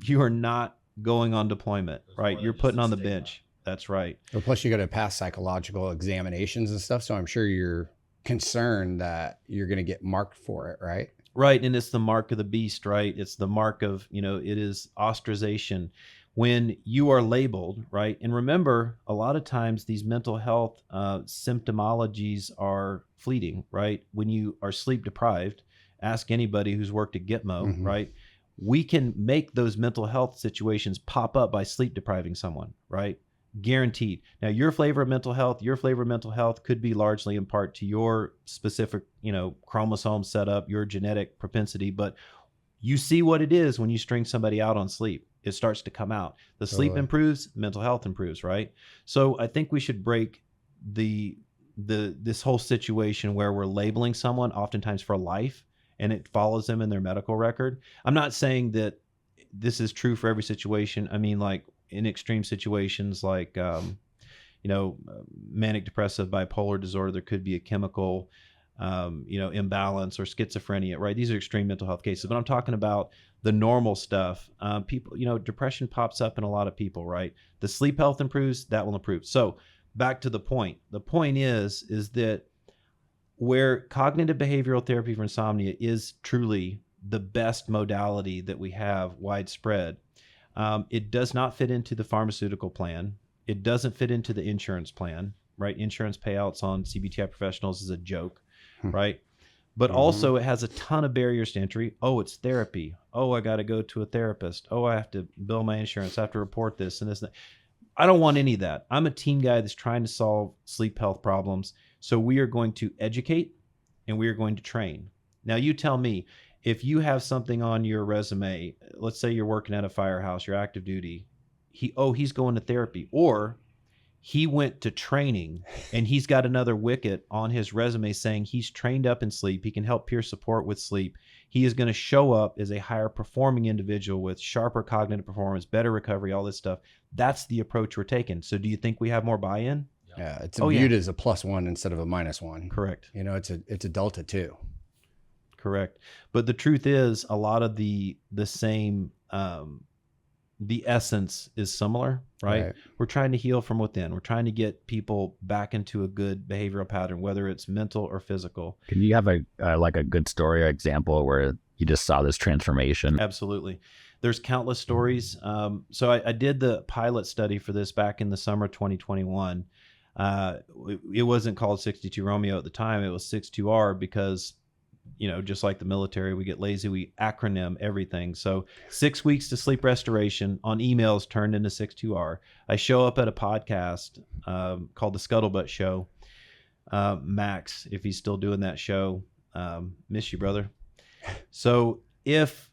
You are not going on deployment, right? You're putting on the bench. That's right. Well, plus you got to pass psychological examinations and stuff. So I'm sure you're concerned that you're going to get marked for it, right? Right. And it's the mark of the beast, right? It's the mark of, it is ostracization. When you are labeled, right? And remember, a lot of times these mental health symptomologies are fleeting, right? When you are sleep deprived, ask anybody who's worked at Gitmo, right? We can make those mental health situations pop up by sleep depriving someone, right? Guaranteed. Now, your flavor of mental health could be largely in part to your specific, chromosome setup, your genetic propensity, but you see what it is when you string somebody out on sleep. It starts to come out. The sleep improves, mental health improves, right? So I think we should break this whole situation where we're labeling someone oftentimes for life, and it follows them in their medical record. I'm not saying that this is true for every situation. I mean, like in extreme situations like, manic depressive bipolar disorder, there could be a chemical, imbalance or schizophrenia, right? These are extreme mental health cases, but I'm talking about the normal stuff. People, depression pops up in a lot of people, right? The sleep health improves, that will improve. So back to the point. The point is that where cognitive behavioral therapy for insomnia is truly the best modality that we have widespread, it does not fit into the pharmaceutical plan. It doesn't fit into the insurance plan, right? Insurance payouts on CBTI professionals is a joke, right? But also it has a ton of barriers to entry. Oh, it's therapy. Oh, I got to go to a therapist. Oh, I have to bill my insurance. I have to report this and this and that. I don't want any of that. I'm a team guy that's trying to solve sleep health problems. So we are going to educate and we are going to train. Now you tell me, if you have something on your resume, let's say you're working at a firehouse, you're active duty, he's going to therapy, or he went to training and he's got another wicket on his resume saying he's trained up in sleep. He can help peer support with sleep. He is going to show up as a higher performing individual with sharper cognitive performance, better recovery, all this stuff. That's the approach we're taking. So do you think we have more buy-in? Yeah, it's viewed as a +1 instead of a -1. Correct. It's a delta too. Correct. But the truth is, a lot of the same, the essence is similar, right? We're trying to heal from within. We're trying to get people back into a good behavioral pattern, whether it's mental or physical. Can you have a good story or example where you just saw this transformation? Absolutely. There's countless stories. So I did the pilot study for this back in the summer of 2021. It wasn't called 62 Romeo at the time. It was 62R because, just like the military, we get lazy. We acronym everything. So 6 weeks to sleep restoration on emails turned into 62R. I show up at a podcast called The Scuttlebutt Show. Max, if he's still doing that show, miss you, brother. So if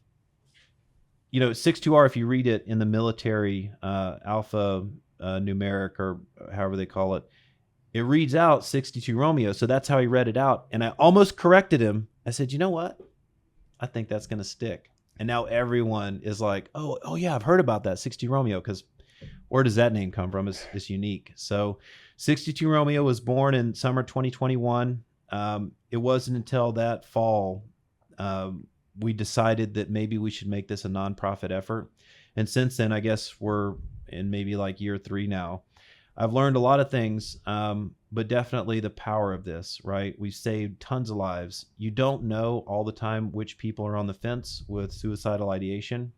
62R, if you read it in the military alpha numeric or however they call it, it reads out 62 Romeo. So that's how he read it out. And I almost corrected him. I said, you know what? I think that's going to stick. And now everyone is like, oh yeah, I've heard about that 62 Romeo, because where does that name come from? It's unique. So 62 Romeo was born in summer 2021. It wasn't until that fall we decided that maybe we should make this a nonprofit effort. And since then, I guess we're in maybe like year 3 now. I've learned a lot of things, but definitely the power of this, right? We've saved tons of lives. You don't know all the time which people are on the fence with suicidal ideation.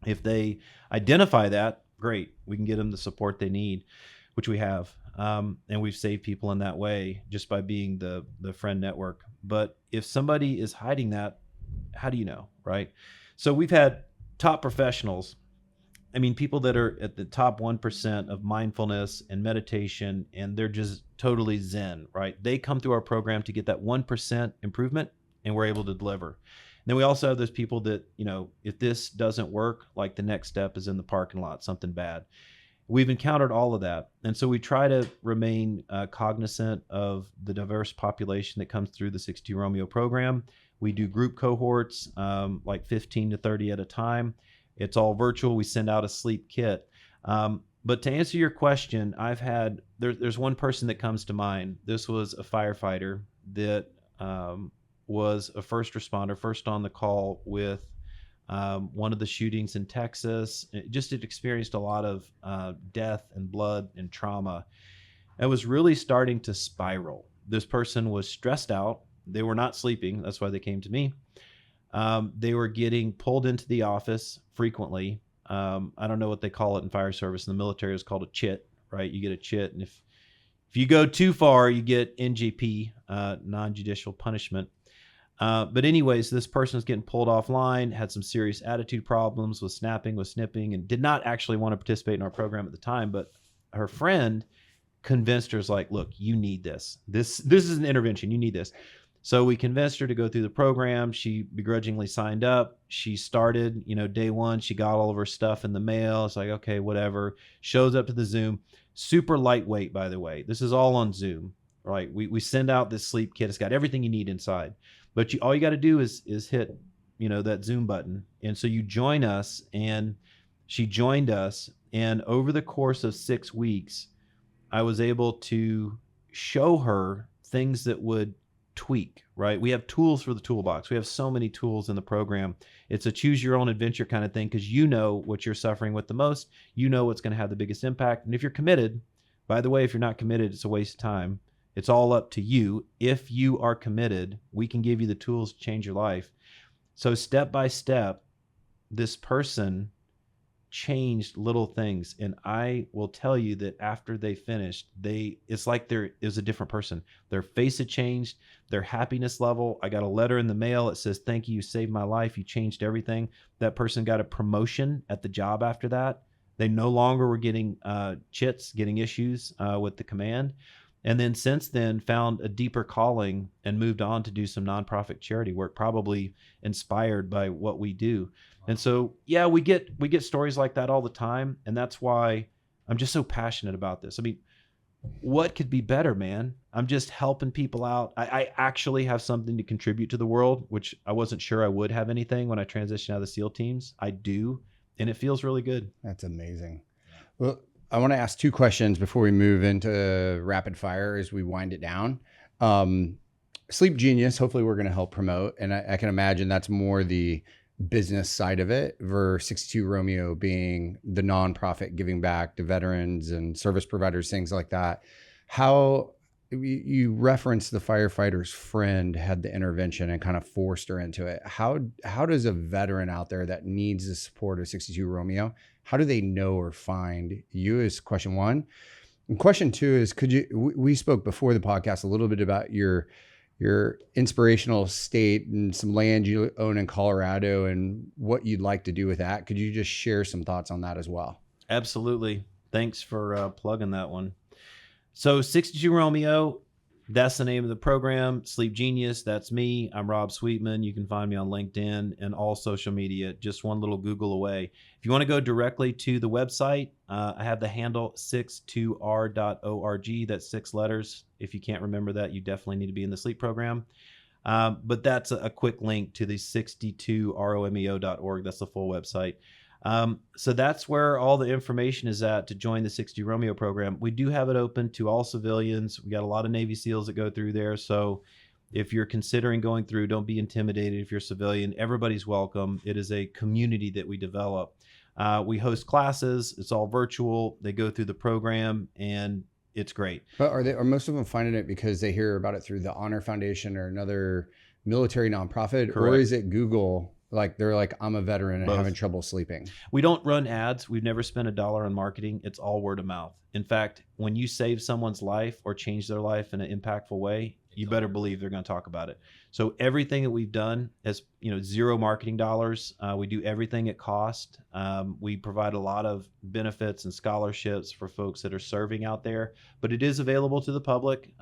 If they identify that, great. We can get them the support they need, which we have. And we've saved people in that way just by being the friend network. But if somebody is hiding that, how do you know, right? So we've had top professionals. I mean, people that are at the top 1% of mindfulness and meditation, and they're just totally zen, right? They come through our program to get that 1% improvement, and we're able to deliver. And then we also have those people that, if this doesn't work, like the next step is in the parking lot, something bad. We've encountered all of that. And so we try to remain cognizant of the diverse population that comes through the 62 Romeo program. We do group cohorts, like 15 to 30 at a time. It's all virtual. We send out a sleep kit. But to answer your question, there's one person that comes to mind. This was a firefighter that was a first responder, first on the call with one of the shootings in Texas. It experienced a lot of death and blood and trauma. It was really starting to spiral. This person was stressed out. They were not sleeping. That's why they came to me. They were getting pulled into the office frequently. I don't know what they call it in fire service. In the military, it's called a chit, right? You get a chit. And if you go too far, you get NJP, non-judicial punishment. But anyways, this person was getting pulled offline, had some serious attitude problems, was snapping, was snipping, and did not actually want to participate in our program at the time. But her friend convinced her, like, look, you need this. This is an intervention. You need this. So we convinced her to go through the program. She begrudgingly signed up. She started, day one, she got all of her stuff in the mail. It's like, okay, whatever. Shows up to the Zoom. Super lightweight, by the way. This is all on Zoom, right? We send out this sleep kit. It's got everything you need inside. But all you got to do is hit, that Zoom button. And so you join us, and she joined us. And over the course of 6 weeks, I was able to show her things that would tweak, right? We have tools for the toolbox. We have so many tools in the program. It's a choose your own adventure kind of thing, because what you're suffering with the most, what's going to have the biggest impact. And if you're committed, by the way, if you're not committed, it's a waste of time. It's all up to you. If you are committed, we can give you the tools to change your life. So step by step, this person changed little things. And I will tell you that after they finished, it's like it was a different person. Their face had changed, their happiness level. I got a letter in the mail. It says, thank you. You saved my life. You changed everything. That person got a promotion at the job after that. They no longer were getting chits, getting issues with the command. And then since then found a deeper calling and moved on to do some nonprofit charity work, probably inspired by what we do. And so, yeah, we get stories like that all the time. And that's why I'm just so passionate about this. I mean, what could be better, man? I'm just helping people out. I actually have something to contribute to the world, which I wasn't sure I would have anything when I transitioned out of the SEAL teams. I do. And it feels really good. That's amazing. Well, I want to ask 2 questions before we move into rapid fire as we wind it down. Sleep Genius, hopefully we're going to help promote. And I can imagine that's more the business side of it, versus 62 Romeo being the nonprofit giving back to veterans and service providers, things like that. How you referenced the firefighter's friend had the intervention and kind of forced her into it. How does a veteran out there that needs the support of 62 Romeo, how do they know or find you, is question 1. And question 2 is, we spoke before the podcast a little bit about your inspirational state and some land you own in Colorado and what you'd like to do with that. Could you just share some thoughts on that as well? Absolutely. Thanks for plugging that one. So 62 Romeo, that's the name of the program, Sleep Genius. That's me. I'm Rob Sweetman. You can find me on LinkedIn and all social media, just one little Google away. If you want to go directly to the website, I have the handle 62r.org. That's 6 letters. If you can't remember that, you definitely need to be in the sleep program. But that's a quick link to the 62romeo.org. That's the full website. So that's where all the information is at to join the 60 Romeo program. We do have it open to all civilians. We got a lot of Navy SEALs that go through there. So if you're considering going through, don't be intimidated. If you're a civilian, everybody's welcome. It is a community that we develop. We host classes. It's all virtual. They go through the program and it's great. But are most of them finding it because they hear about it through the Honor Foundation or another military nonprofit? Correct. Or is it Google? Like they're like, I'm a veteran and Both. having trouble sleeping. We don't run ads. We've never spent $1 on marketing. It's all word of mouth. In fact, when you save someone's life or change their life in an impactful way, you better believe they're going to talk about it. So everything that we've done is, zero marketing dollars. We do everything at cost. We provide a lot of benefits and scholarships for folks that are serving out there, but it is available to the public.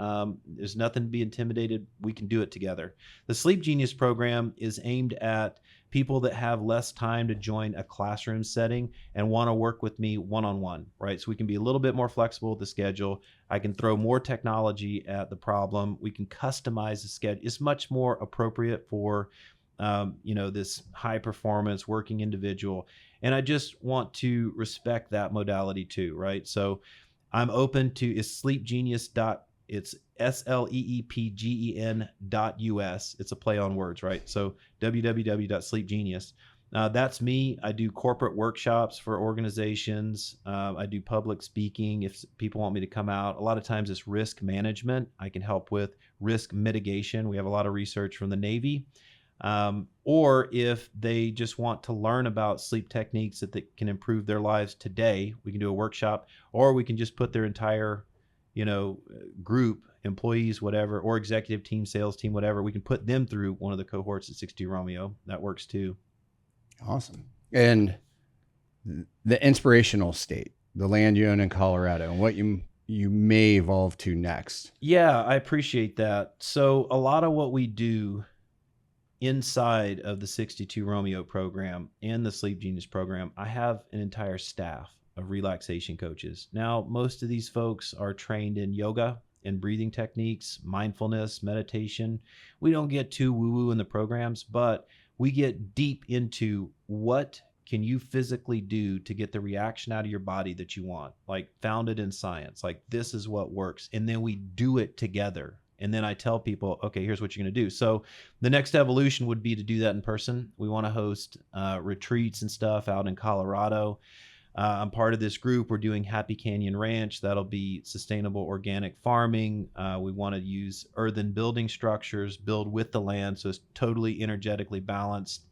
There's nothing to be intimidated. We can do it together. The Sleep Genius program is aimed at people that have less time to join a classroom setting and want to work with me one-on-one, right? So we can be a little bit more flexible with the schedule. I can throw more technology at the problem. We can customize the schedule. It's much more appropriate for, this high performance working individual. And I just want to respect that modality too, right? So I'm open to it's SLEEPGEN.US. It's a play on words, right? So www.sleepgenius. That's me. I do corporate workshops for organizations. I do public speaking if people want me to come out. A lot of times it's risk management. I can help with risk mitigation. We have a lot of research from the Navy. Or if they just want to learn about sleep techniques that can improve their lives today, we can do a workshop, or we can just put their entire group, employees, whatever, or executive team, sales team, whatever. We can put them through one of the cohorts at 60 Romeo. That works too. Awesome. And the inspirational state, the land you own in Colorado, and what you may evolve to next. Yeah, I appreciate that. So a lot of what we do inside of the 62 Romeo program and the Sleep Genius program, I have an entire staff of relaxation coaches. Now, most of these folks are trained in yoga and breathing techniques, mindfulness, meditation. We don't get too woo-woo in the programs, but we get deep into what can you physically do to get the reaction out of your body that you want, like founded in science, like this is what works. And then we do it together. And then I tell people, okay, here's what you're going to do. So the next evolution would be to do that in person. We want to host retreats and stuff out in Colorado. I'm part of this group. We're doing Happy Canyon Ranch. That'll be sustainable organic farming. We want to use earthen building structures, build with the land, so it's totally energetically balanced,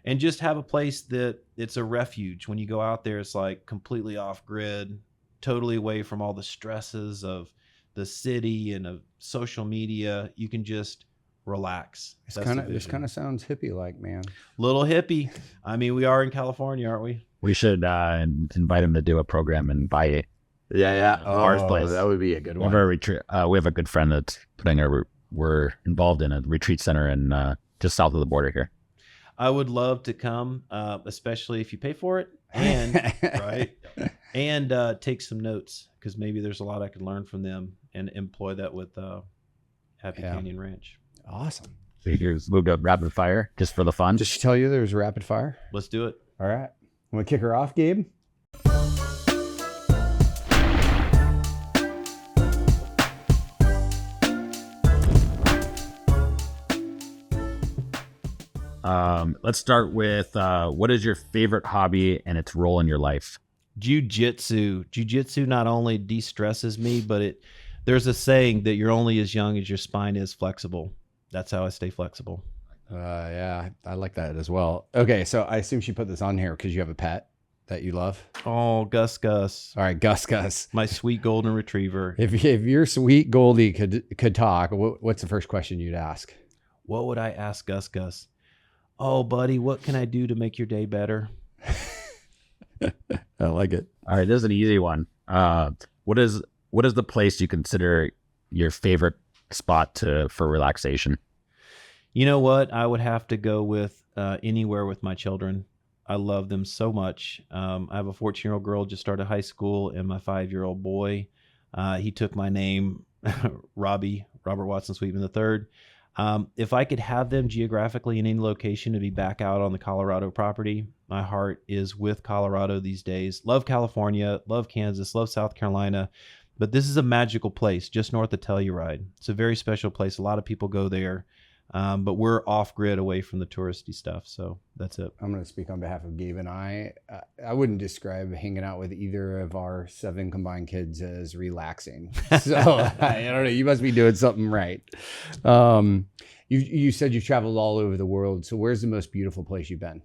and just have a place that it's a refuge. When you go out there, it's like completely off grid, totally away from all the stresses of the city and of social media. You can just relax. This kind of sounds hippie-like, man. Little hippie. I mean, we are in California, aren't we? We should invite him to do a program and buy it. Yeah. Our place. That would be a good one. We have a good friend that's we're involved in a retreat center in just south of the border here. I would love to come, especially if you pay for it, and right, and take some notes, because maybe there's a lot I could learn from them and employ that with Happy Canyon Ranch. Awesome. So we'll go rapid fire just for the fun. Did she tell you there's rapid fire? Let's do it. All right. Want to kick her off, Gabe? Let's start with what is your favorite hobby and its role in your life? Jiu-jitsu. Jiu-jitsu not only de-stresses me, but there's a saying that you're only as young as your spine is flexible. That's how I stay flexible. Yeah, I like that as well. Okay, so I assume she put this on here because you have a pet that you love. Oh, Gus. All right, Gus. My sweet golden retriever. If your sweet Goldie could talk, what's the first question you'd ask? What would I ask Gus? Oh, buddy, what can I do to make your day better? I like it. All right, this is an easy one. What is the place you consider your favorite spot for relaxation? You know what? I would have to go with anywhere with my children. I love them so much. I have a 14-year-old girl just started high school, and my 5-year-old boy. He took my name, Robert Watson Sweetman III. If I could have them geographically in any location to be back out on the Colorado property, my heart is with Colorado these days. Love California, love Kansas, love South Carolina. But this is a magical place just north of Telluride. It's a very special place. A lot of people go there. But we're off grid away from the touristy stuff. So that's it. I'm going to speak on behalf of Gabe and I. I wouldn't describe hanging out with either of our 7 combined kids as relaxing. So I don't know. You must be doing something right. You said you've traveled all over the world. So where's the most beautiful place you've been?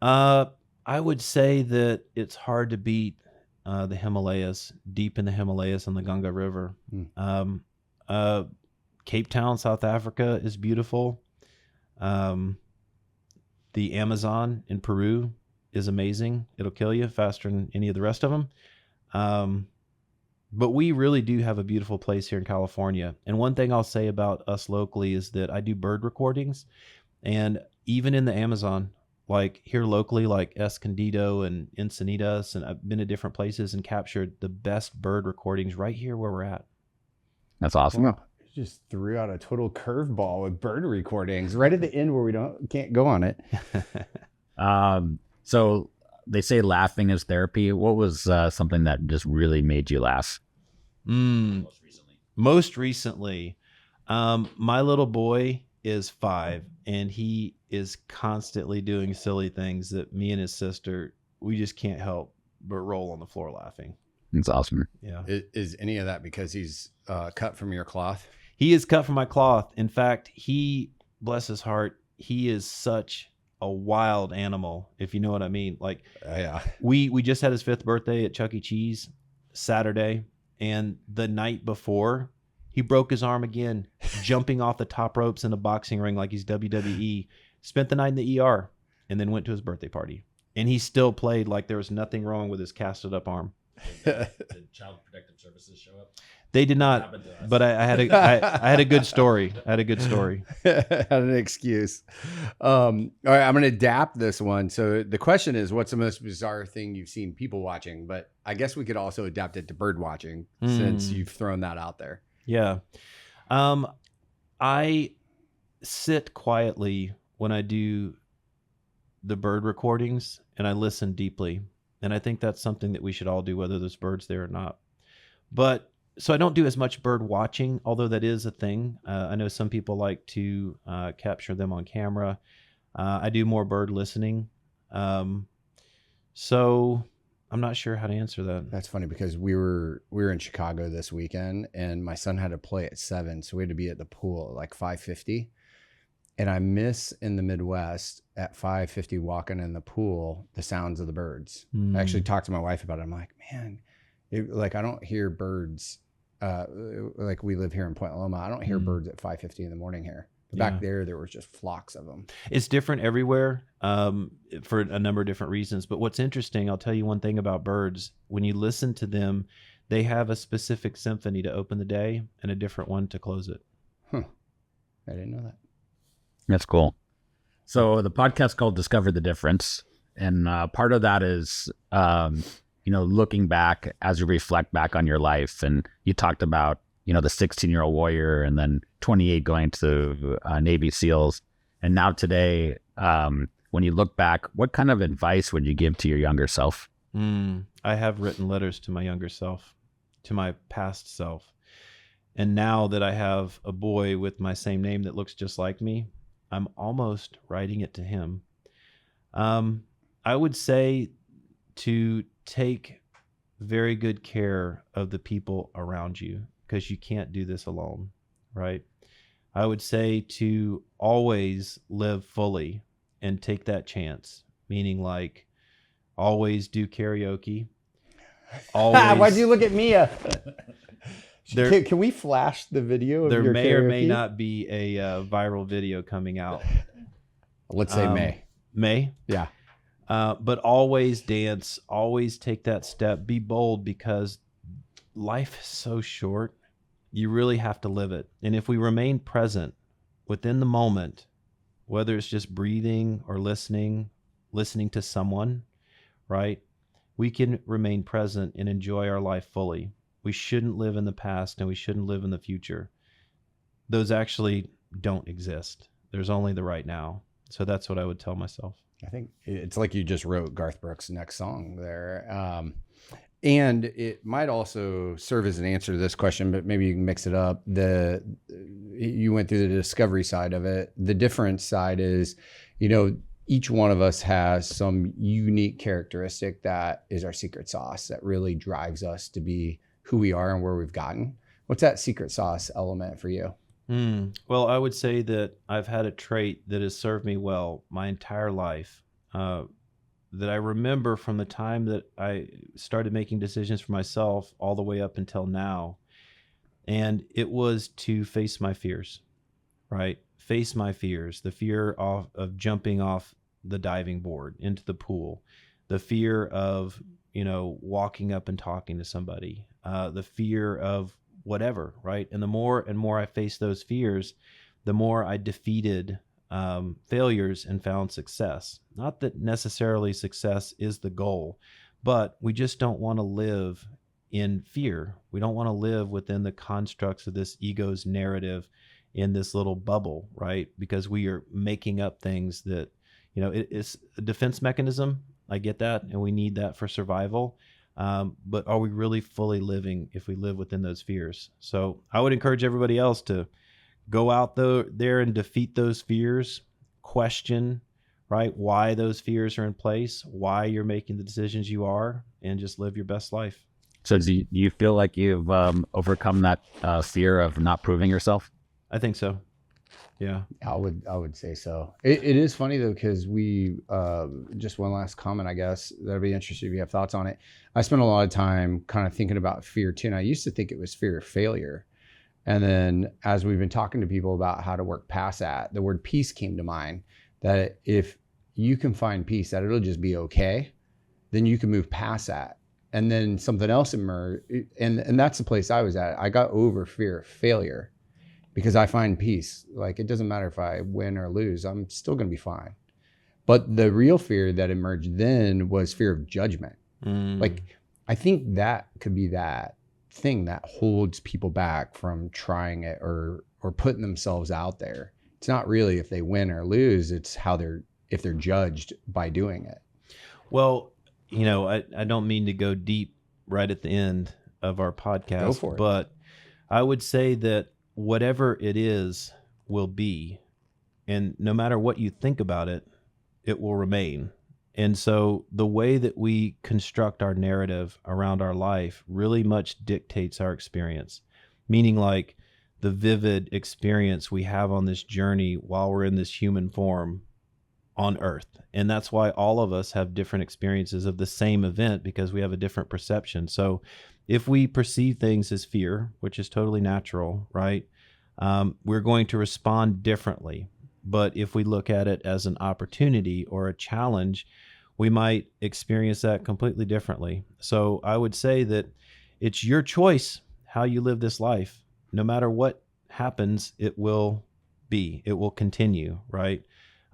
I would say that it's hard to beat the Himalayas, deep in the Himalayas on the Ganga River. Cape Town, South Africa is beautiful. The Amazon in Peru is amazing. It'll kill you faster than any of the rest of them. But we really do have a beautiful place here in California. And one thing I'll say about us locally is that I do bird recordings. And even in the Amazon, like here locally, like Escondido and Encinitas, and I've been to different places and captured the best bird recordings right here where we're at. That's awesome. Wow. Just threw out a total curveball with bird recordings right at the end where we can't go on it. So they say laughing is therapy. What was something that just really made you laugh? Most recently, my little boy is 5, and he is constantly doing silly things that me and his sister, we just can't help but roll on the floor laughing. It's awesome. Yeah. Is any of that because he's cut from your cloth? He is cut from my cloth. In fact, he, bless his heart, he is such a wild animal, if you know what I mean. Like, Yeah. we just had his 5th birthday at Chuck E. Cheese Saturday, and the night before, he broke his arm again, jumping off the top ropes in a boxing ring like he's WWE. Spent the night in the ER, and then went to his birthday party. And he still played like there was nothing wrong with his casted up arm. Did Child Protective Services show up? They did not, but I had a good story. I had a good story. Had an excuse. All right, I'm going to adapt this one. So the question is, what's the most bizarre thing you've seen people watching? But I guess we could also adapt it to bird watching since you've thrown that out there. Yeah. I sit quietly when I do the bird recordings, and I listen deeply. And I think that's something that we should all do, whether there's birds there or not. But so I don't do as much bird watching, although that is a thing. I know some people like to capture them on camera. I do more bird listening. So I'm not sure how to answer that. That's funny because we were in Chicago this weekend, and my son had to play at 7, so we had to be at the pool at like 5:50. And I miss in the Midwest at 5:50 walking in the pool the sounds of the birds. I actually talked to my wife about it. I'm like, man, like I don't hear birds. Like we live here in Point Loma, I don't hear birds at 5:50 in the morning here. But back there was just flocks of them. It's different everywhere for a number of different reasons. But what's interesting, I'll tell you one thing about birds. When you listen to them, they have a specific symphony to open the day and a different one to close it. Huh. I didn't know that. That's cool. So the podcast called Discover the Difference. And part of that is, looking back as you reflect back on your life. And you talked about, the 16-year-old warrior and then 28 going to Navy SEALs. And now today, when you look back, what kind of advice would you give to your younger self? I have written letters to my younger self, to my past self. And now that I have a boy with my same name that looks just like me, I'm almost writing it to him. I would say to take very good care of the people around you, because you can't do this alone, right? I would say to always live fully and take that chance, meaning like always do karaoke. Always. Why'd you look at Mia? Can we flash the video of there your may karaoke? or may not be a viral video coming out. Let's say May. May? Yeah. But always dance, always take that step, be bold, because life is so short. You really have to live it. And if we remain present within the moment, whether it's just breathing or listening to someone, right? We can remain present and enjoy our life fully. We shouldn't live in the past and we shouldn't live in the future. Those actually don't exist. There's only the right now. So that's what I would tell myself. I think it's like you just wrote Garth Brooks' next song there. And it might also serve as an answer to this question, but maybe you can mix it up. You went through the discovery side of it. The different side is, each one of us has some unique characteristic that is our secret sauce that really drives us to be who we are and where we've gotten. What's that secret sauce element for you? Well, I would say that I've had a trait that has served me well my entire life, that I remember from the time that I started making decisions for myself all the way up until now. And it was to face my fears, right? Face my fears, the fear of jumping off the diving board into the pool, the fear of, walking up and talking to somebody, the fear of whatever, right? And the more and more I faced those fears, the more I defeated failures and found success. Not that necessarily success is the goal, but we just don't want to live in fear. We don't want to live within the constructs of this ego's narrative in this little bubble, right? Because we are making up things that, it's a defense mechanism. I get that, and we need that for survival. But are we really fully living if we live within those fears? So I would encourage everybody else to go out there and defeat those fears, question, right, why those fears are in place, why you're making the decisions you are, and just live your best life. So do you feel like you've overcome that fear of not proving yourself? I think so. Yeah. I would say so. It is funny though, because we, just one last comment, I guess, that'd be interesting if you have thoughts on it. I spent a lot of time kind of thinking about fear too. And I used to think it was fear of failure. And then as we've been talking to people about how to work past that, the word peace came to mind, that if you can find peace, that it'll just be okay, then you can move past that. And then something else emerged. And that's the place I was at. I got over fear of failure because I find peace. Like, it doesn't matter if I win or lose, I'm still going to be fine. But the real fear that emerged then was fear of judgment. Like, I think that could be that thing that holds people back from trying it or putting themselves out there. It's not really if they win or lose, it's if they're judged by doing it. Well, I don't mean to go deep right at the end of our podcast, Go for it. But I would say that whatever it is will be, and no matter what you think about it, it will remain. And so the way that we construct our narrative around our life really much dictates our experience, meaning like the vivid experience we have on this journey while we're in this human form on earth. And that's why all of us have different experiences of the same event, because we have a different perception. So if we perceive things as fear, which is totally natural, right? We're going to respond differently. But if we look at it as an opportunity or a challenge, we might experience that completely differently. So I would say that it's your choice how you live this life. No matter what happens, it will continue, right?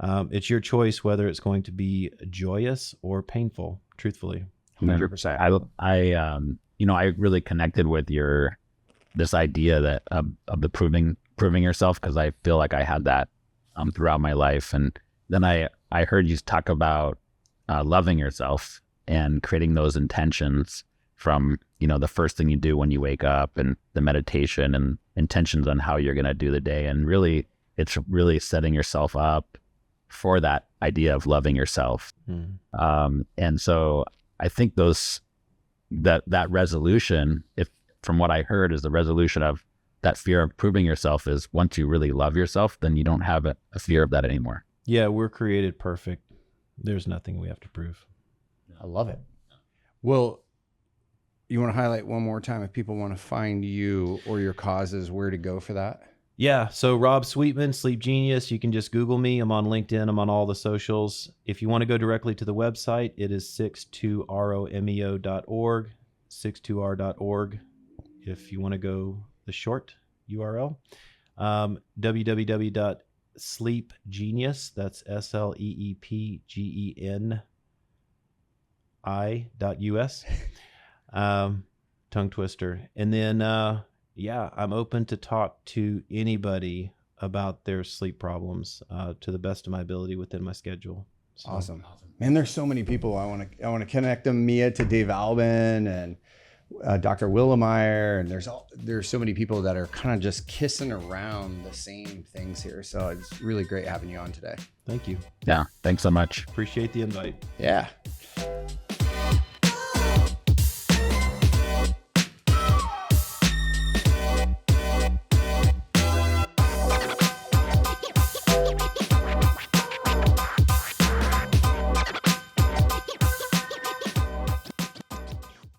It's your choice whether it's going to be joyous or painful, truthfully. 100%. I really connected with this idea that of the proving yourself, because I feel like I had that throughout my life. And then I heard you talk about loving yourself and creating those intentions from, the first thing you do when you wake up, and the meditation and intentions on how you're going to do the day. And really, it's really setting yourself up for that idea of loving yourself. And so I think that resolution, if from what I heard, is the resolution of that fear of proving yourself, is once you really love yourself, then you don't have a fear of that anymore. Yeah, we're created perfect. There's nothing we have to prove. I love it. Well, you want to highlight one more time if people want to find you or your causes, where to go for that? Yeah, so Rob Sweetman, Sleep Genius, you can just Google me. I'm on LinkedIn. I'm on all the socials. If you want to go directly to the website, it is 62romeo.org, 62r.org. If you want to go the short URL. www.sleepgenius, that's SLEEPGENI.us. Tongue twister. And then, I'm open to talk to anybody about their sleep problems to the best of my ability within my schedule. So. Awesome. Man, there's so many people. I want to connect them, Mia, to Dave Albin and Dr. Willemeyer, and there's so many people that are kind of just kissing around the same things here. So it's really great having you on today. Thank you. Yeah. Thanks so much. Appreciate the invite. Yeah.